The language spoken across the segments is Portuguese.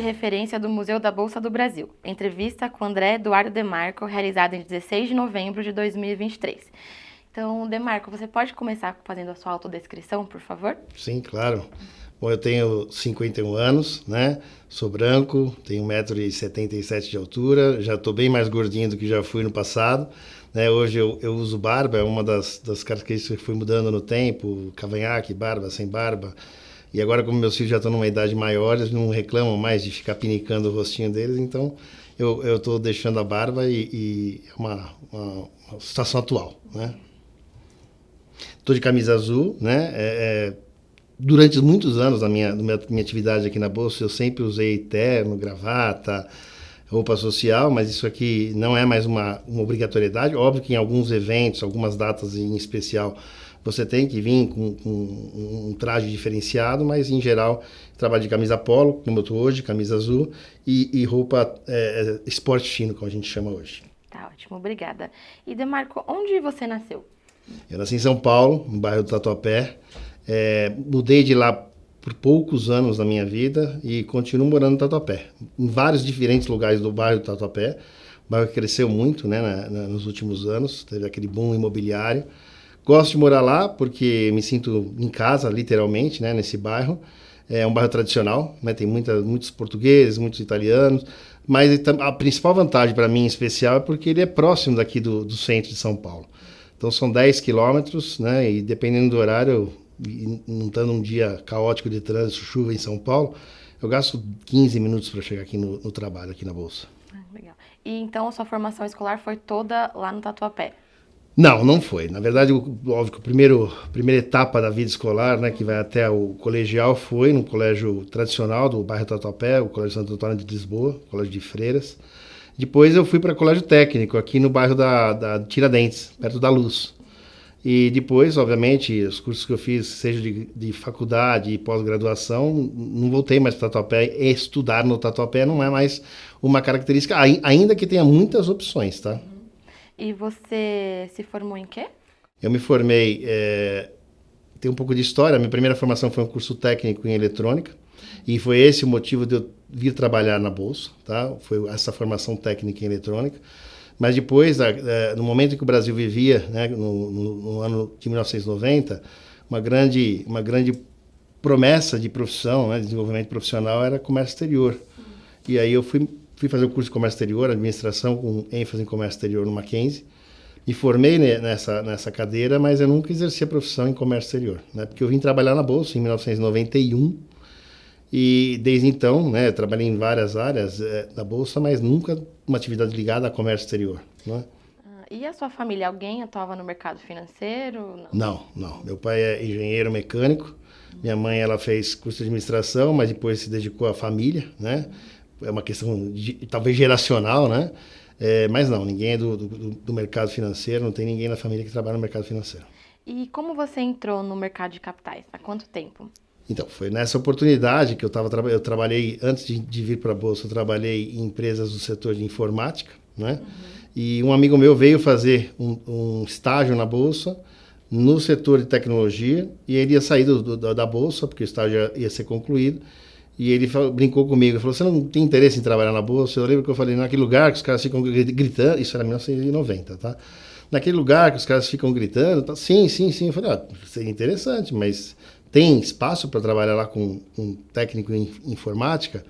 referência do Museu da Bolsa do Brasil. Entrevista com André Eduardo Demarco, realizada em 16 de novembro de 2023. Então, Demarco, você pode começar fazendo a sua autodescrição, por favor? Sim, claro. Bom, eu tenho 51 anos, né? Sou branco, tenho 1,77 m de altura, já estou bem mais gordinho do que já fui no passado, né? Hoje eu uso barba, é uma das características que fui mudando no tempo, cavanhaque, barba, sem barba. E agora, como meus filhos já estão numa idade maior, eles não reclamam mais de ficar pinicando o rostinho deles, então eu estou deixando a barba e é uma situação atual, né? Estou de camisa azul, né? Durante muitos anos da minha atividade aqui na Bolsa, eu sempre usei terno, gravata, roupa social, mas isso aqui não é mais uma obrigatoriedade. Óbvio que em alguns eventos, algumas datas em especial, você tem que vir com um traje diferenciado, mas em geral, trabalho de camisa polo, como eu estou hoje, camisa azul, e roupa esporte fino, como a gente chama hoje. Tá ótimo, obrigada. E Demarco, onde você nasceu? Eu nasci em São Paulo, no bairro do Tatuapé. Mudei de lá por poucos anos da minha vida e continuo morando no Tatuapé, em vários diferentes lugares do bairro do Tatuapé. O bairro cresceu muito, né, nos últimos anos, teve aquele boom imobiliário. Gosto de morar lá porque me sinto em casa, literalmente, né, nesse bairro. É um bairro tradicional, né, tem muitos portugueses, muitos italianos, mas a principal vantagem para mim, em especial, é porque ele é próximo daqui do centro de São Paulo. Então são 10 quilômetros, né, e dependendo do horário, não estando um dia caótico de trânsito, chuva em São Paulo, eu gasto 15 minutos para chegar aqui no trabalho, aqui na Bolsa. Legal. E então a sua formação escolar foi toda lá no Tatuapé? Não foi. Na verdade, óbvio que a primeira etapa da vida escolar, né, que vai até o colegial, foi no colégio tradicional do bairro Tatuapé, o Colégio Santo Antônio de Lisboa, colégio de freiras. Depois eu fui para colégio técnico, aqui no bairro da Tiradentes, perto da Luz. E depois, obviamente, os cursos que eu fiz, seja de faculdade e pós-graduação, não voltei mais para o Tatuapé. Estudar no Tatuapé não é mais uma característica, ainda que tenha muitas opções, tá? E você se formou em quê? Eu me formei, tem um pouco de história, minha primeira formação foi um curso técnico em eletrônica, e foi esse o motivo de eu vir trabalhar na Bolsa, tá? Foi essa formação técnica em eletrônica. Mas depois, no momento em que o Brasil vivia, né, no ano de 1990, uma grande promessa de profissão, né, de desenvolvimento profissional, era comércio exterior. E aí eu fui fazer o curso de comércio exterior, administração com ênfase em comércio exterior no Mackenzie. Me formei nessa cadeira, mas eu nunca exerci a profissão em comércio exterior, né, porque eu vim trabalhar na Bolsa em 1991. E desde então, né, eu trabalhei em várias áreas da Bolsa, mas nunca uma atividade ligada a comércio exterior, né? E a sua família, alguém atuava no mercado financeiro? Não. Meu pai é engenheiro mecânico, minha mãe ela fez curso de administração, mas depois se dedicou à família, né? É uma questão talvez geracional, né? Mas não, ninguém é do mercado financeiro, não tem ninguém na família que trabalha no mercado financeiro. E como você entrou no mercado de capitais? Há quanto tempo? Então, foi nessa oportunidade que eu trabalhei, antes de vir para a Bolsa, eu trabalhei em empresas do setor de informática, né? E um amigo meu veio fazer um estágio na Bolsa, no setor de tecnologia, e ele ia sair da Bolsa, porque o estágio ia ser concluído, e ele brincou comigo, falou, você não tem interesse em trabalhar na Bolsa? Eu lembro que eu falei, naquele lugar que os caras ficam gritando, isso era 1990, tá? Naquele lugar que os caras ficam gritando, tá? Sim. Eu falei, seria interessante, mas... Tem espaço para trabalhar lá com técnico em informática?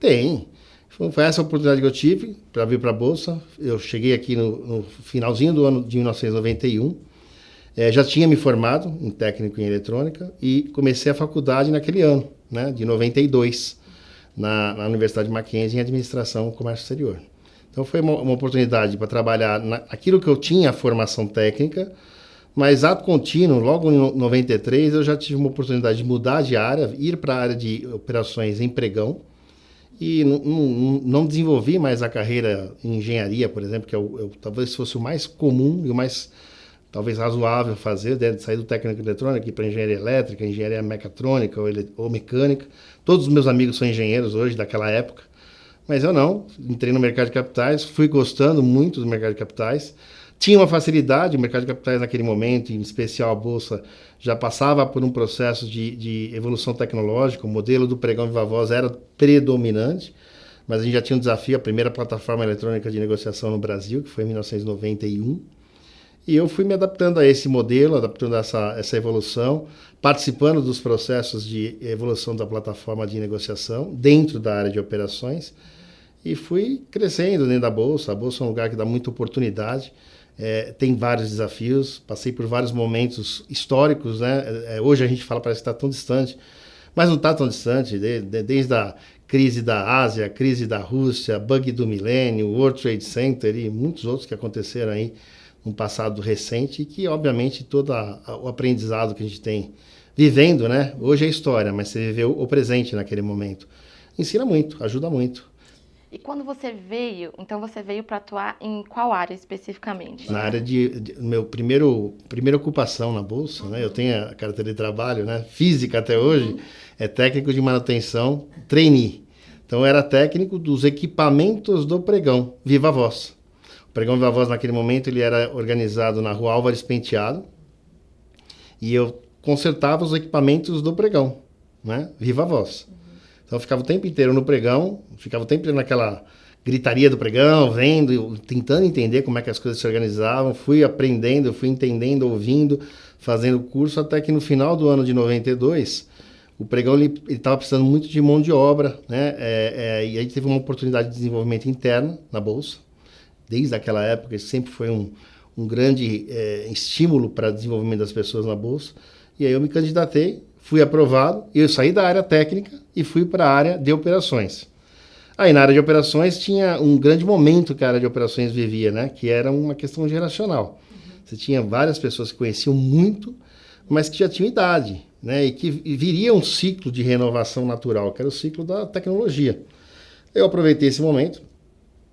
Tem. Foi essa a oportunidade que eu tive para vir para a Bolsa. Eu cheguei aqui no finalzinho do ano de 1991. Já tinha me formado em técnico em eletrônica e comecei a faculdade naquele ano, né, de 92, na Universidade Mackenzie em Administração e Comércio Exterior. Então foi uma oportunidade para trabalhar naquilo que eu tinha a formação técnica, mas ato contínuo, logo em 93, eu já tive uma oportunidade de mudar de área, ir para a área de operações em pregão, e não desenvolvi mais a carreira em engenharia, por exemplo, que talvez fosse o mais comum e o mais, talvez, razoável fazer, de sair do técnico eletrônico para engenharia elétrica, engenharia mecatrônica ou mecânica. Todos os meus amigos são engenheiros hoje, daquela época, mas eu não. Entrei no mercado de capitais, fui gostando muito do mercado de capitais. Tinha uma facilidade, o mercado de capitais naquele momento, em especial a Bolsa, já passava por um processo de evolução tecnológica, o modelo do pregão viva voz era predominante, mas a gente já tinha um desafio, a primeira plataforma eletrônica de negociação no Brasil, que foi em 1991, e eu fui me adaptando a esse modelo, adaptando a essa evolução, participando dos processos de evolução da plataforma de negociação dentro da área de operações, e fui crescendo dentro da Bolsa. A Bolsa é um lugar que dá muita oportunidade, tem vários desafios, passei por vários momentos históricos, né? Hoje a gente fala, parece que está tão distante, mas não está tão distante, desde a crise da Ásia, a crise da Rússia, bug do milênio, World Trade Center e muitos outros que aconteceram aí no passado recente, e que obviamente todo o aprendizado que a gente tem vivendo, né? Hoje é história, mas você viveu o presente naquele momento. Ensina muito, ajuda muito. E quando você veio, então você veio para atuar em qual área especificamente? Na área meu primeira ocupação na Bolsa, né? Eu tenho a carteira de trabalho, né? Física até hoje, é técnico de manutenção trainee. Então eu era técnico dos equipamentos do pregão Viva Voz. O pregão Viva Voz naquele momento ele era organizado na Rua Álvares Penteado e eu consertava os equipamentos do pregão, né? Viva Voz. Então eu ficava o tempo inteiro no pregão, ficava o tempo inteiro naquela gritaria do pregão, vendo, tentando entender como é que as coisas se organizavam, fui aprendendo, fui entendendo, ouvindo, fazendo curso, até que no final do ano de 92, o pregão ele estava precisando muito de mão de obra, né? E aí teve uma oportunidade de desenvolvimento interno na Bolsa. Desde aquela época, isso sempre foi um grande estímulo para o desenvolvimento das pessoas na Bolsa. E aí eu me candidatei, fui aprovado, e eu saí da área técnica e fui para a área de operações. Aí na área de operações tinha um grande momento que a área de operações vivia, né? Que era uma questão geracional. Você tinha várias pessoas que conheciam muito, mas que já tinham idade, né? E que viria um ciclo de renovação natural, que era o ciclo da tecnologia. Eu aproveitei esse momento,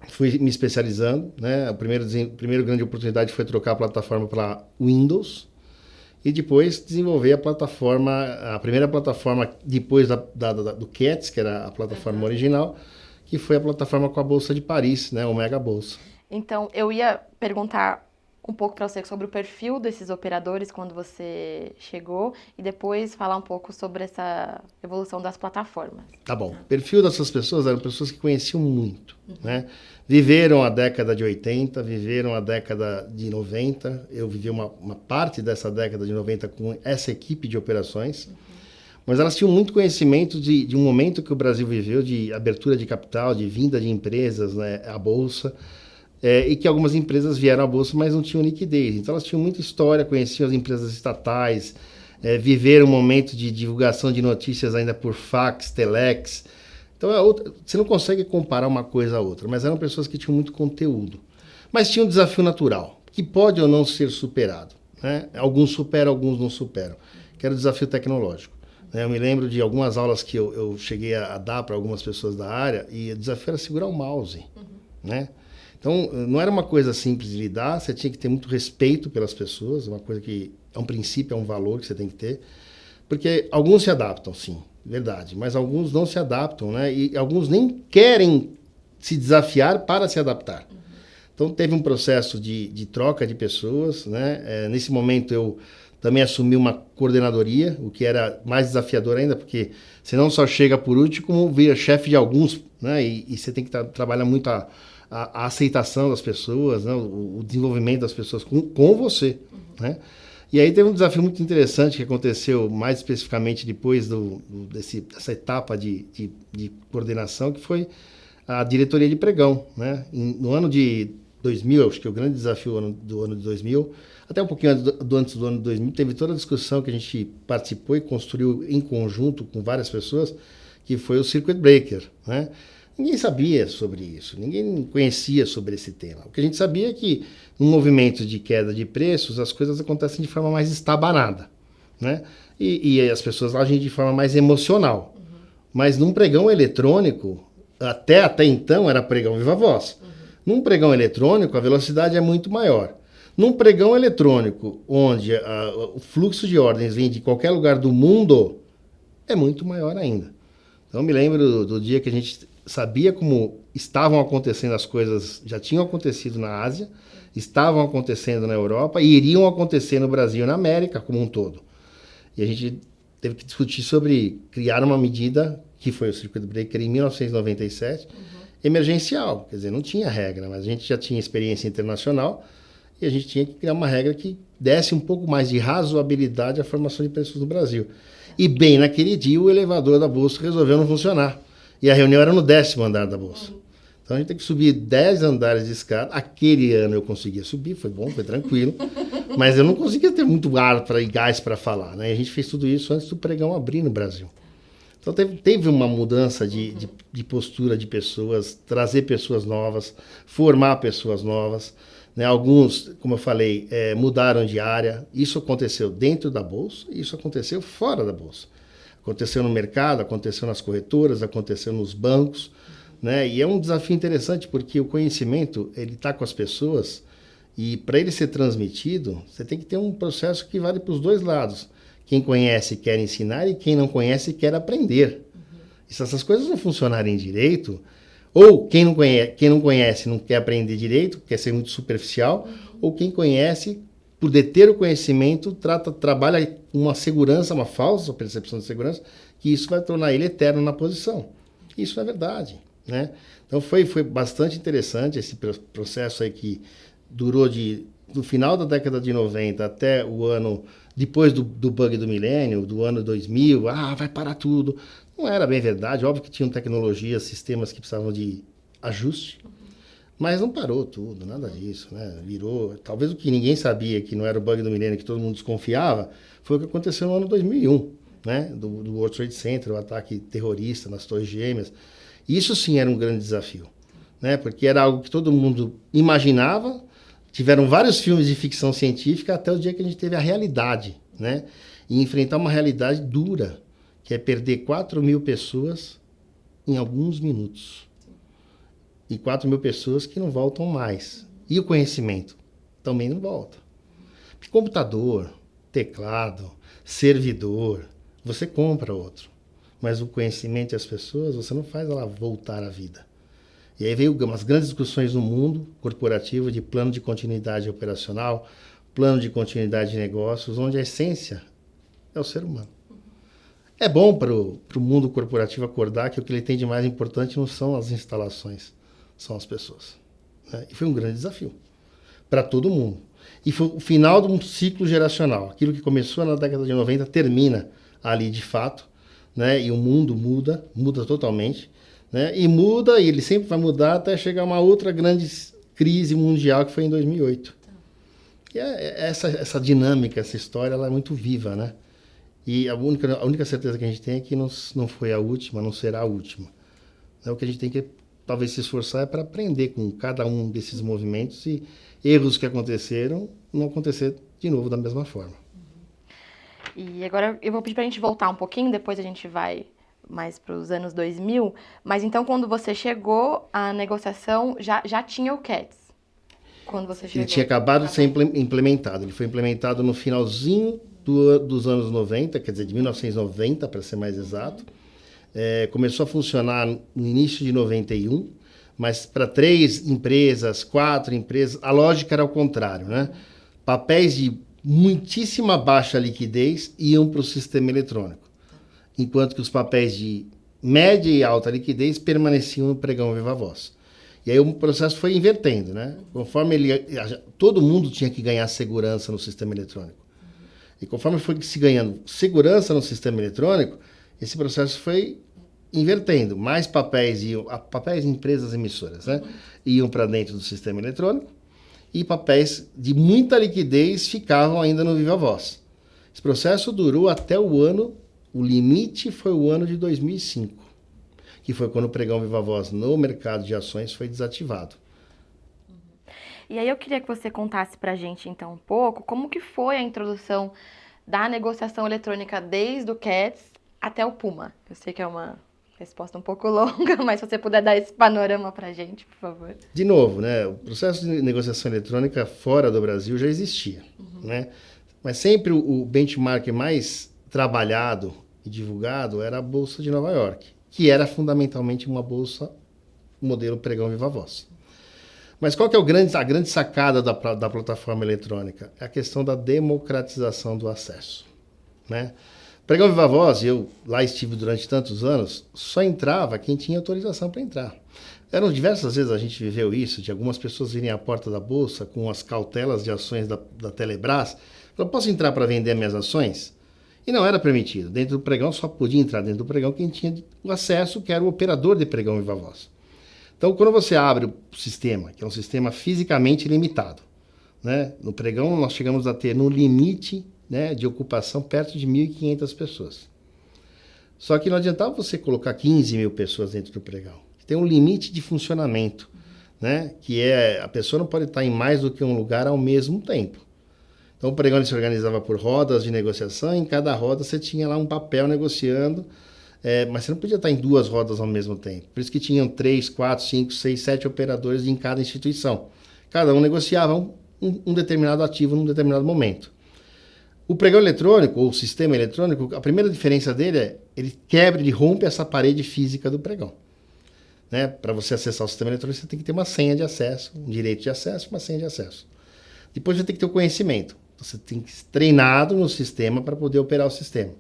fui me especializando, né? A primeira grande oportunidade foi trocar a plataforma para Windows e depois desenvolver a primeira plataforma depois do CATS, que era a plataforma original, que foi a plataforma com a Bolsa de Paris, né? O Mega Bolsa. Então, eu ia perguntar um pouco para você sobre o perfil desses operadores quando você chegou e depois falar um pouco sobre essa evolução das plataformas. Tá bom. O perfil dessas pessoas eram pessoas que conheciam muito, né? Viveram a década de 80, viveram a década de 90. Eu vivi uma parte dessa década de 90 com essa equipe de operações. Mas elas tinham muito conhecimento de um momento que o Brasil viveu de abertura de capital, de vinda de empresas, né, à Bolsa. E que algumas empresas vieram à Bolsa, mas não tinham liquidez. Então, elas tinham muita história, conheciam as empresas estatais, viveram um momento de divulgação de notícias ainda por fax, telex. Então, você não consegue comparar uma coisa a outra, mas eram pessoas que tinham muito conteúdo. Mas tinha um desafio natural, que pode ou não ser superado, né? Alguns superam, alguns não superam, que era o desafio tecnológico. Eu me lembro de algumas aulas que eu cheguei a dar para algumas pessoas da área, e o desafio era segurar o mouse, né? Então, não era uma coisa simples de lidar, você tinha que ter muito respeito pelas pessoas, uma coisa que é um princípio, é um valor que você tem que ter, porque alguns se adaptam, sim, verdade, mas alguns não se adaptam, né? E alguns nem querem se desafiar para se adaptar. Então, teve um processo de troca de pessoas, né? Nesse momento, eu também assumi uma coordenadoria, o que era mais desafiador ainda, porque você não só chega por último, como vira chefe de alguns, né? E você tem que trabalhar muito a aceitação das pessoas, né? O desenvolvimento das pessoas com você, né? E aí teve um desafio muito interessante que aconteceu mais especificamente depois dessa etapa de coordenação, que foi a diretoria de pregão, né? No ano de 2000, acho que o grande desafio do ano de 2000, até um pouquinho antes do ano de 2000, teve toda a discussão que a gente participou e construiu em conjunto com várias pessoas, que foi o Circuit Breaker, né? Ninguém sabia sobre isso, ninguém conhecia sobre esse tema. O que a gente sabia é que, num movimento de queda de preços, as coisas acontecem de forma mais estabanada, né? E as pessoas agem de forma mais emocional. Mas num pregão eletrônico, até então era pregão viva voz. Num pregão eletrônico, a velocidade é muito maior. Num pregão eletrônico, onde o fluxo de ordens vem de qualquer lugar do mundo, é muito maior ainda. Então, eu me lembro do dia que a gente sabia como estavam acontecendo as coisas, já tinham acontecido na Ásia, estavam acontecendo na Europa e iriam acontecer no Brasil e na América como um todo. E a gente teve que discutir sobre criar uma medida, que foi o Circuit Breaker em 1997, emergencial. Quer dizer, não tinha regra, mas a gente já tinha experiência internacional e a gente tinha que criar uma regra que desse um pouco mais de razoabilidade à formação de preços no Brasil. E bem naquele dia o elevador da Bolsa resolveu não funcionar. E a reunião era no 10º andar da Bolsa. Então a gente tem que subir 10 andares de escada. Aquele ano eu conseguia subir, foi bom, foi tranquilo. Mas eu não conseguia ter muito ar e gás para falar, né? E a gente fez tudo isso antes do pregão abrir no Brasil. Então teve uma mudança de postura de pessoas, trazer pessoas novas, formar pessoas novas. Né? Alguns, como eu falei, mudaram de área. Isso aconteceu dentro da Bolsa e isso aconteceu fora da Bolsa. Aconteceu no mercado, aconteceu nas corretoras, aconteceu nos bancos. Né? E é um desafio interessante porque o conhecimento ele está com as pessoas e para ele ser transmitido, você tem que ter um processo que vale para os dois lados. Quem conhece quer ensinar e quem não conhece quer aprender. E se essas coisas não funcionarem direito, ou quem não conhece não quer aprender direito, quer ser muito superficial, ou quem conhece, por deter o conhecimento, trabalha uma segurança, uma falsa percepção de segurança, que isso vai tornar ele eterno na posição. Isso não é verdade. Né? Então foi bastante interessante esse processo aí que durou do final da década de 90 até o ano, depois do bug do milênio, do ano 2000, vai parar tudo. Não era bem verdade, óbvio que tinham tecnologias, sistemas que precisavam de ajuste, mas não parou tudo, nada disso, né? Virou, talvez o que ninguém sabia, que não era o bug do milênio, que todo mundo desconfiava, foi o que aconteceu no ano 2001, né? Do World Trade Center, o ataque terrorista nas Torres Gêmeas. Isso sim era um grande desafio, né? Porque era algo que todo mundo imaginava, tiveram vários filmes de ficção científica até o dia que a gente teve a realidade, né? E enfrentar uma realidade dura, que é perder 4.000 pessoas em alguns minutos. E 4.000 pessoas que não voltam mais. E o conhecimento também não volta. Porque computador, teclado, servidor, você compra outro. Mas o conhecimento e as pessoas, você não faz ela voltar à vida. E aí veio umas grandes discussões no mundo corporativo de plano de continuidade operacional, plano de continuidade de negócios, onde a essência é o ser humano. É bom para o mundo corporativo acordar que o que ele tem de mais importante não são as instalações, são as pessoas. Né? E foi um grande desafio para todo mundo. E foi o final de um ciclo geracional. Aquilo que começou na década de 90 termina ali de fato, né? E o mundo muda totalmente. Né? E ele sempre vai mudar até chegar a uma outra grande crise mundial que foi em 2008. E essa dinâmica, essa história, ela é muito viva, né? E a única certeza que a gente tem é que não foi a última, não será a última. O que a gente tem que talvez se esforçar é para aprender com cada um desses movimentos e erros que aconteceram não acontecer de novo da mesma forma. E agora eu vou pedir para a gente voltar um pouquinho, depois a gente vai mais para os anos 2000. Mas então quando você chegou, a negociação já tinha o CATS? Quando você chegou? Ele tinha acabado de ser implementado. Ele foi implementado no finalzinho dos anos 90, quer dizer, de 1990, para ser mais exato. Começou a funcionar no início de 91, mas para 3 empresas, 4 empresas, a lógica era ao contrário, né? Papéis de muitíssima baixa liquidez iam para o sistema eletrônico, enquanto que os papéis de média e alta liquidez permaneciam no pregão viva voz. E aí o processo foi invertendo, né? Conforme todo mundo tinha que ganhar segurança no sistema eletrônico. E conforme foi se ganhando segurança no sistema eletrônico, esse processo foi invertendo. Mais papéis de empresas emissoras, né? Iam para dentro do sistema eletrônico e papéis de muita liquidez ficavam ainda no viva voz. Esse processo durou até o limite foi o ano de 2005, que foi quando o pregão viva voz no mercado de ações foi desativado. E aí eu queria que você contasse para a gente, então, um pouco como que foi a introdução da negociação eletrônica desde o CATS até o Puma. Eu sei que é uma resposta um pouco longa, mas se você puder dar esse panorama para a gente, por favor. De novo, né, o processo de negociação eletrônica fora do Brasil já existia, né? Mas sempre o benchmark mais trabalhado e divulgado era a Bolsa de Nova York, que era fundamentalmente uma bolsa modelo pregão Viva Voz. Mas qual que é a grande sacada da plataforma eletrônica? É a questão da democratização do acesso, né? Pregão Viva Voz, eu lá estive durante tantos anos, só entrava quem tinha autorização para entrar. Eram diversas vezes a gente viveu isso, de algumas pessoas virem à porta da bolsa com as cautelas de ações da Telebrás. Eu posso entrar para vender minhas ações? E não era permitido. Dentro do pregão só podia entrar dentro do pregão quem tinha o acesso, que era o operador de pregão Viva Voz. Então, quando você abre o sistema, que é um sistema fisicamente limitado, né? No pregão nós chegamos a ter no limite, né, de ocupação perto de 1.500 pessoas. Só que não adiantava você colocar 15 mil pessoas dentro do pregão. Tem um limite de funcionamento, né? Que é a pessoa não pode estar em mais do que um lugar ao mesmo tempo. Então o pregão se organizava por rodas de negociação, e em cada roda você tinha lá um papel negociando, mas você não podia estar em 2 rodas ao mesmo tempo. Por isso que tinham 3, 4, 5, 6, 7 operadores em cada instituição. Cada um negociava um determinado ativo num determinado momento. O pregão eletrônico, ou o sistema eletrônico, a primeira diferença dele é ele quebra, ele rompe essa parede física do pregão. Né? Para você acessar o sistema eletrônico, você tem que ter uma senha de acesso, um direito de acesso, uma senha de acesso. Depois você tem que ter o conhecimento. Você tem que ser treinado no sistema para poder operar o sistema.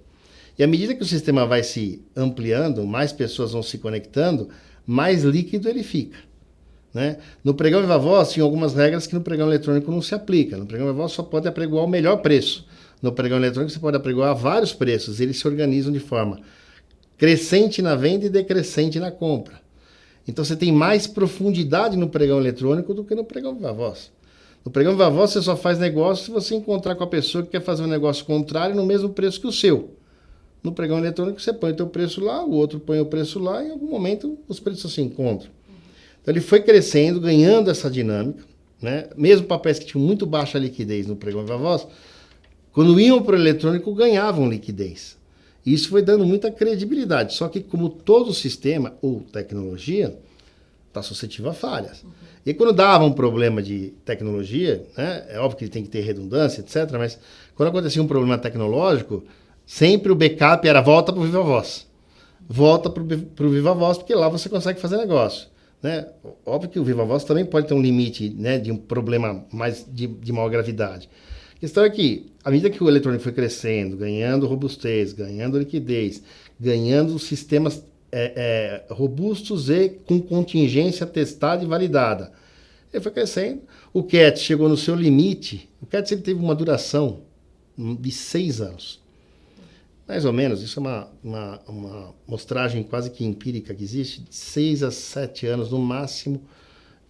E à medida que o sistema vai se ampliando, mais pessoas vão se conectando, mais líquido ele fica. Né? No pregão Viva Voz, tinha algumas regras que no pregão eletrônico não se aplica. No pregão Viva Voz só pode apregoar o melhor preço. No pregão eletrônico você pode apregoar vários preços. Eles se organizam de forma crescente na venda e decrescente na compra. Então você tem mais profundidade no pregão eletrônico do que no pregão Viva Voz. No pregão Viva Voz você só faz negócio se você encontrar com a pessoa que quer fazer um negócio contrário no mesmo preço que o seu. No pregão eletrônico você põe o teu preço lá, o outro põe o preço lá e em algum momento os preços se encontram. Então ele foi crescendo, ganhando essa dinâmica, né? Mesmo papéis que tinham muito baixa liquidez no pregão Viva Voz, quando iam para o eletrônico ganhavam liquidez. E isso foi dando muita credibilidade. Só que como todo sistema ou tecnologia está suscetível a falhas. E quando dava um problema de tecnologia, né, é óbvio que ele tem que ter redundância, etc. Mas quando acontecia um problema tecnológico, sempre o backup era volta para o Viva Voz. Volta para o Viva Voz, porque lá você consegue fazer negócio. Né? Óbvio que o Viva Voz também pode ter um limite, né, de um problema mais de maior gravidade. A questão é que, à medida que o eletrônico foi crescendo, ganhando robustez, ganhando liquidez, ganhando sistemas robustos e com contingência testada e validada, ele foi crescendo. O CATS chegou no seu limite. O CATS ele teve uma duração de 6 anos. Mais ou menos, isso é uma mostragem quase que empírica que existe, de 6 a 7 anos no máximo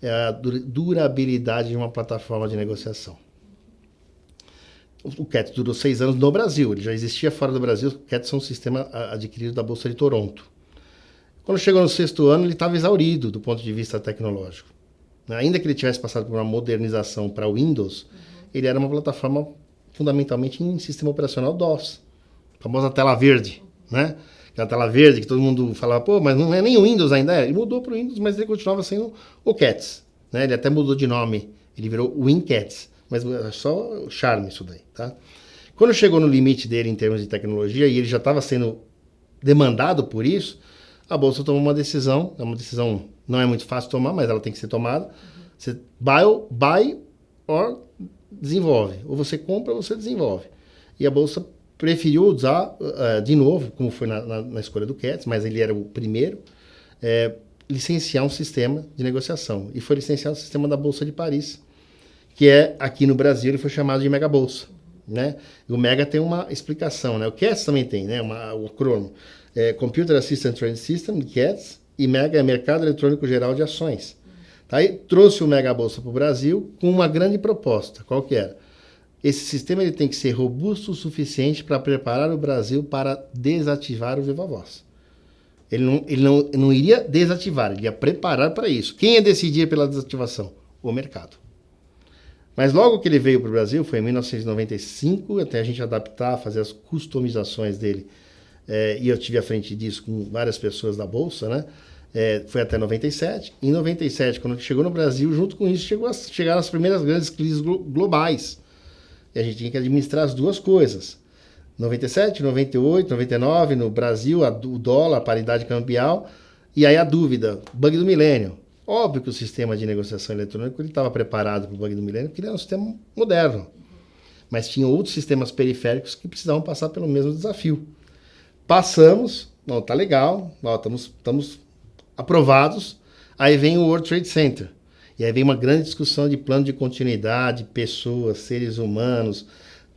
é a durabilidade de uma plataforma de negociação. O CATS durou 6 anos no Brasil, ele já existia fora do Brasil. O CATS é um sistema adquirido da Bolsa de Toronto. Quando chegou no 6º ano, ele estava exaurido do ponto de vista tecnológico. Ainda que ele tivesse passado por uma modernização para o Windows, ele era uma plataforma fundamentalmente em sistema operacional DOS, a famosa tela verde, né? Aquela tela verde que todo mundo falava, pô, mas não é nem o Windows ainda. Ele mudou para o Windows, mas ele continuava sendo o CATS. Né? Ele até mudou de nome, ele virou WinCATS. Mas é só charme isso daí, tá? Quando chegou no limite dele em termos de tecnologia e ele já estava sendo demandado por isso, a Bolsa tomou uma decisão não é muito fácil de tomar, mas ela tem que ser tomada. Você buy or desenvolve. Ou você compra ou você desenvolve. E a Bolsa preferiu usar, de novo, como foi na escolha do CATS, mas ele era o primeiro, licenciar um sistema de negociação. E foi licenciar o sistema da Bolsa de Paris, que aqui no Brasil, ele foi chamado de Mega Bolsa. Né? E o Mega tem uma explicação, né? O CATS também tem, né? O acrônimo. Computer Assisted Trading System, CATS, e Mega é Mercado Eletrônico Geral de Ações. Tá? Aí trouxe o Mega Bolsa para o Brasil com uma grande proposta. Qual que era? Esse sistema ele tem que ser robusto o suficiente para preparar o Brasil para desativar o Viva Voz. Ele não iria desativar, ele ia preparar para isso. Quem ia decidir pela desativação? O mercado. Mas logo que ele veio para o Brasil, foi em 1995, até a gente adaptar, fazer as customizações dele, e eu tive à frente disso com várias pessoas da Bolsa, né? Foi até 97. Em 97, quando chegou no Brasil, junto com isso, chegaram as primeiras grandes crises globais. E a gente tinha que administrar as duas coisas. 97, 98, 99, no Brasil, o dólar, a paridade cambial, e aí a dúvida, bug do milênio. Óbvio que o sistema de negociação eletrônica estava preparado para o bug do milênio, porque ele era um sistema moderno. Mas tinha outros sistemas periféricos que precisavam passar pelo mesmo desafio. Passamos, não, tá legal, estamos aprovados, aí vem o World Trade Center. E aí vem uma grande discussão de plano de continuidade, pessoas, seres humanos,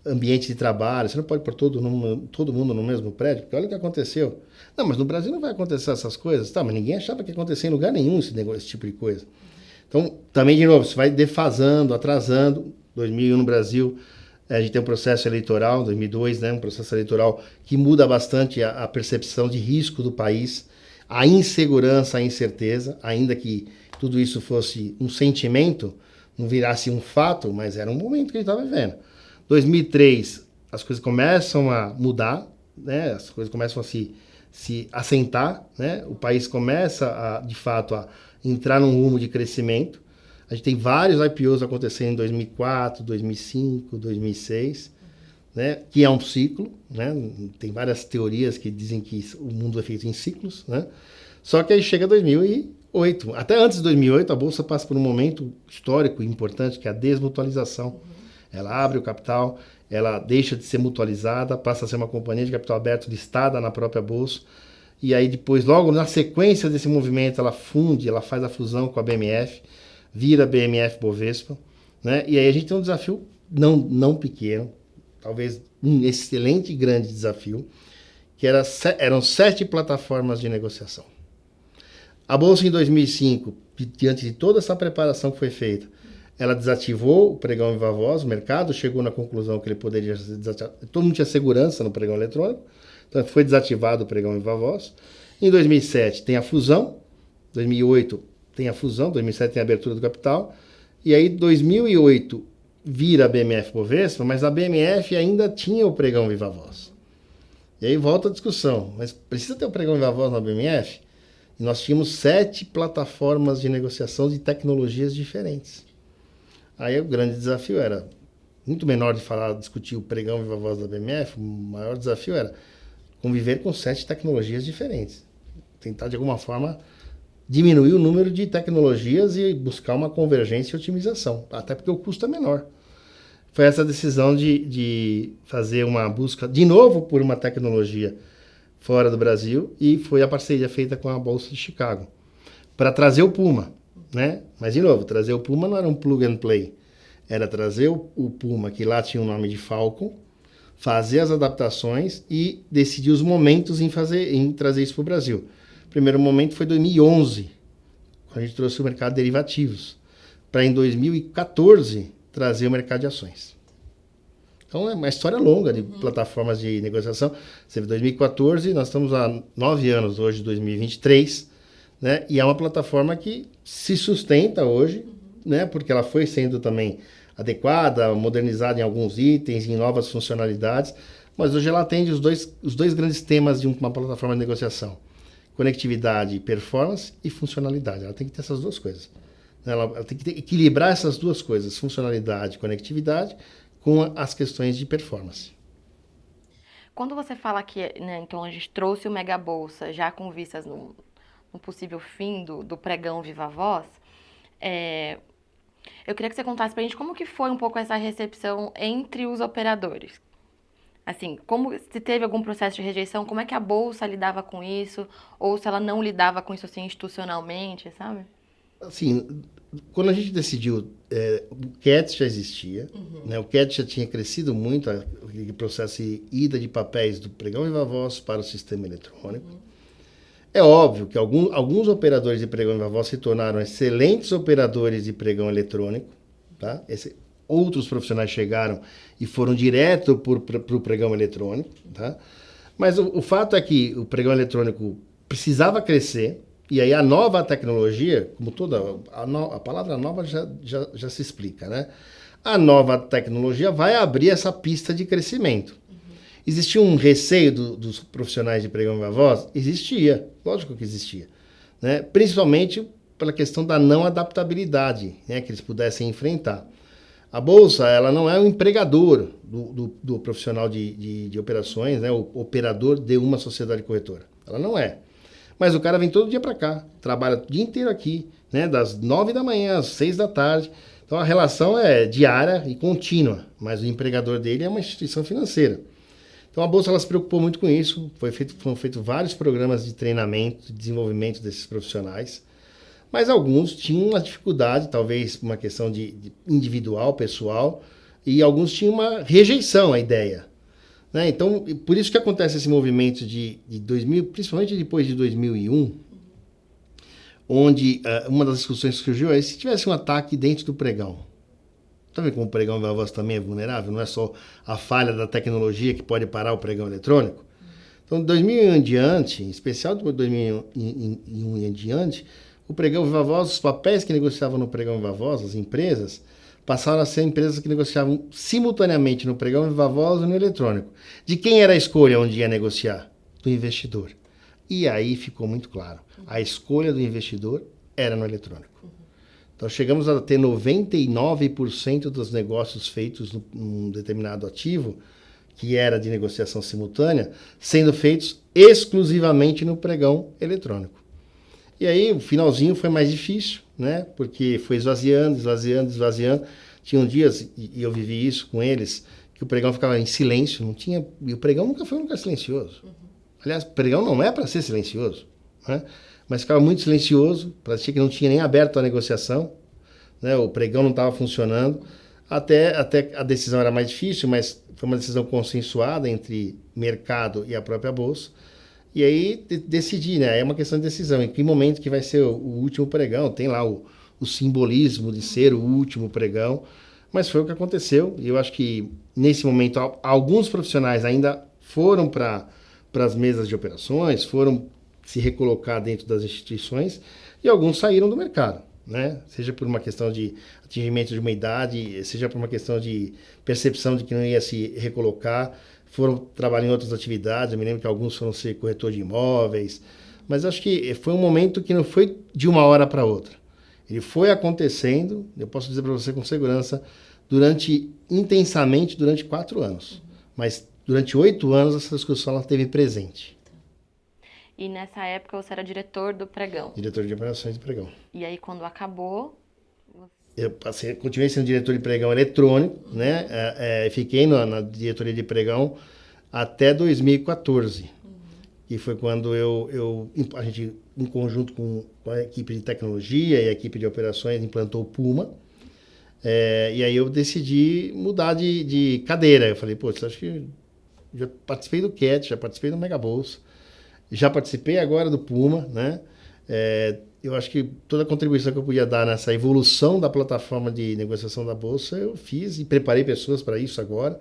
ambiente de trabalho. Você não pode pôr todo mundo no mesmo prédio, porque olha o que aconteceu. Não, mas no Brasil não vai acontecer essas coisas. Tá, mas ninguém achava que ia acontecer em lugar nenhum esse tipo de coisa. Então, também, de novo, você vai defasando, atrasando. 2001 no Brasil, a gente tem um processo eleitoral, 2002, né, um processo eleitoral que muda bastante a percepção de risco do país, a insegurança, a incerteza, ainda que tudo isso fosse um sentimento, não virasse um fato, mas era um momento que a gente estava vivendo. 2003, as coisas começam a mudar, né? As coisas começam a se assentar, né? O país começa, de fato, a entrar num rumo de crescimento. A gente tem vários IPOs acontecendo em 2004, 2005, 2006, né? Que é um ciclo, né? Tem várias teorias que dizem que o mundo é feito em ciclos, né? Só que aí chega 2008. Até antes de 2008, a Bolsa passa por um momento histórico importante, que é a desmutualização. Ela abre o capital, ela deixa de ser mutualizada, passa a ser uma companhia de capital aberto listada na própria Bolsa. E aí depois, logo na sequência desse movimento, ela faz a fusão com a BMF, vira BMF Bovespa, né? E aí a gente tem um desafio não pequeno, talvez um excelente e grande desafio, que eram 7 plataformas de negociação. A Bolsa em 2005, diante de toda essa preparação que foi feita, ela desativou o pregão viva voz, o mercado chegou na conclusão que ele poderia desativar. Todo mundo tinha segurança no pregão eletrônico, então foi desativado o pregão viva voz. Em 2007 tem a fusão, 2008 tem a fusão, 2007 tem a abertura do capital, e aí 2008 vira a BMF Bovespa, mas a BMF ainda tinha o pregão viva voz. E aí volta a discussão, mas precisa ter o pregão viva voz na BMF? E nós tínhamos 7 plataformas de negociação de tecnologias diferentes. Aí o grande desafio era, muito menor de discutir o pregão viva voz da BMF, o maior desafio era conviver com 7 tecnologias diferentes. Tentar, de alguma forma, diminuir o número de tecnologias e buscar uma convergência e otimização, até porque o custo é menor. Foi essa decisão de fazer uma busca, de novo, por uma tecnologia fora do Brasil, e foi a parceria feita com a Bolsa de Chicago, para trazer o Puma, né? Mas, de novo, trazer o Puma não era um plug and play, era trazer o Puma, que lá tinha o nome de Falcon, fazer as adaptações e decidir os momentos em trazer isso para o Brasil. O primeiro momento foi 2011, quando a gente trouxe o mercado de derivativos, para em 2014 trazer o mercado de ações. Então é uma história longa de plataformas de negociação. Você vê 2014, nós estamos há 9 anos hoje, 2023, né? E é uma plataforma que se sustenta hoje, né? Porque ela foi sendo também adequada, modernizada em alguns itens, em novas funcionalidades, mas hoje ela atende os dois grandes temas de uma plataforma de negociação: conectividade, performance e funcionalidade. Ela tem que ter essas duas coisas. Ela tem que equilibrar essas duas coisas, funcionalidade e conectividade, com as questões de performance. Quando você fala que, né, então a gente trouxe o Mega Bolsa já com vistas no possível fim do pregão viva voz, eu queria que você contasse pra gente como que foi um pouco essa recepção entre os operadores. Assim, se teve algum processo de rejeição, como é que a Bolsa lidava com isso, ou se ela não lidava com isso assim institucionalmente, sabe? Assim, quando a gente decidiu, o CAT já existia, né? O CAT já tinha crescido muito, aquele processo de ida de papéis do pregão viva voz para o sistema eletrônico. É óbvio que alguns operadores de pregão viva voz se tornaram excelentes operadores de pregão eletrônico, tá? Outros profissionais chegaram e foram direto para o pregão eletrônico, tá? Mas o fato é que o pregão eletrônico precisava crescer. E aí a nova tecnologia, como toda, a palavra nova já se explica, né? A nova tecnologia vai abrir essa pista de crescimento. Existia um receio dos profissionais de pregão viva voz? Existia, lógico que existia, né? Principalmente pela questão da não adaptabilidade, né, que eles pudessem enfrentar. A Bolsa, ela não é um empregador do profissional de operações, né? O operador de uma sociedade corretora. Ela não é. Mas o cara vem todo dia para cá, trabalha o dia inteiro aqui, né? Das 9 da manhã às 6 da tarde. Então a relação é diária e contínua, mas o empregador dele é uma instituição financeira. Então a Bolsa ela se preocupou muito com isso, foram feitos vários programas de treinamento, de desenvolvimento desses profissionais, mas alguns tinham uma dificuldade, talvez uma questão de individual, pessoal, e alguns tinham uma rejeição à ideia. Né? Então, por isso que acontece esse movimento de 2000, principalmente depois de 2001, onde uma das discussões que surgiu é se tivesse um ataque dentro do pregão. Está vendo como o pregão viva voz também é vulnerável? Não é só a falha da tecnologia que pode parar o pregão eletrônico? Então, de 2001 em diante, em especial de 2001 em diante, o pregão viva voz, os papéis que negociavam no pregão viva voz, as empresas, passaram a ser empresas que negociavam simultaneamente no pregão viva voz e no eletrônico. De quem era a escolha onde ia negociar? Do investidor. E aí ficou muito claro. A escolha do investidor era no eletrônico. Então chegamos a ter 99% dos negócios feitos num determinado ativo, que era de negociação simultânea, sendo feitos exclusivamente no pregão eletrônico. E aí o finalzinho foi mais difícil, né? Porque foi esvaziando. Tinham dias, e eu vivi isso com eles, que o pregão ficava em silêncio, não tinha. E o pregão nunca foi um lugar silencioso. Aliás, o pregão não é para ser silencioso, né? Mas ficava muito silencioso, parecia que não tinha nem aberto a negociação, né? O pregão não estava funcionando. Até a decisão era mais difícil, mas foi uma decisão consensuada entre mercado e a própria bolsa. E aí decidir, né? É uma questão de decisão. Em que momento que vai ser o último pregão? Tem lá o simbolismo de ser o último pregão. Mas foi o que aconteceu. E eu acho que, nesse momento, alguns profissionais ainda foram para as mesas de operações, foram se recolocar dentro das instituições, e alguns saíram do mercado, né? Seja por uma questão de atingimento de uma idade, seja por uma questão de percepção de que não ia se recolocar, foram trabalhar em outras atividades. Eu me lembro que alguns foram ser corretor de imóveis, mas acho que foi um momento que não foi de uma hora para outra. Ele foi acontecendo, eu posso dizer para você com segurança, intensamente durante 4 anos. Mas durante 8 anos essa discussão ela esteve presente. E nessa época você era diretor do pregão. Diretor de operações de pregão. E aí quando acabou... Eu continuei sendo diretor de pregão eletrônico, né? Fiquei na diretoria de pregão até 2014. E foi quando a gente, em conjunto com a equipe de tecnologia e a equipe de operações, implantou o Puma. E aí eu decidi mudar de cadeira. Eu falei, pô, acho que já participei do CAT, já participei do Mega Bolsa, já participei agora do Puma, né? Eu acho que toda a contribuição que eu podia dar nessa evolução da plataforma de negociação da Bolsa, eu fiz e preparei pessoas para isso agora.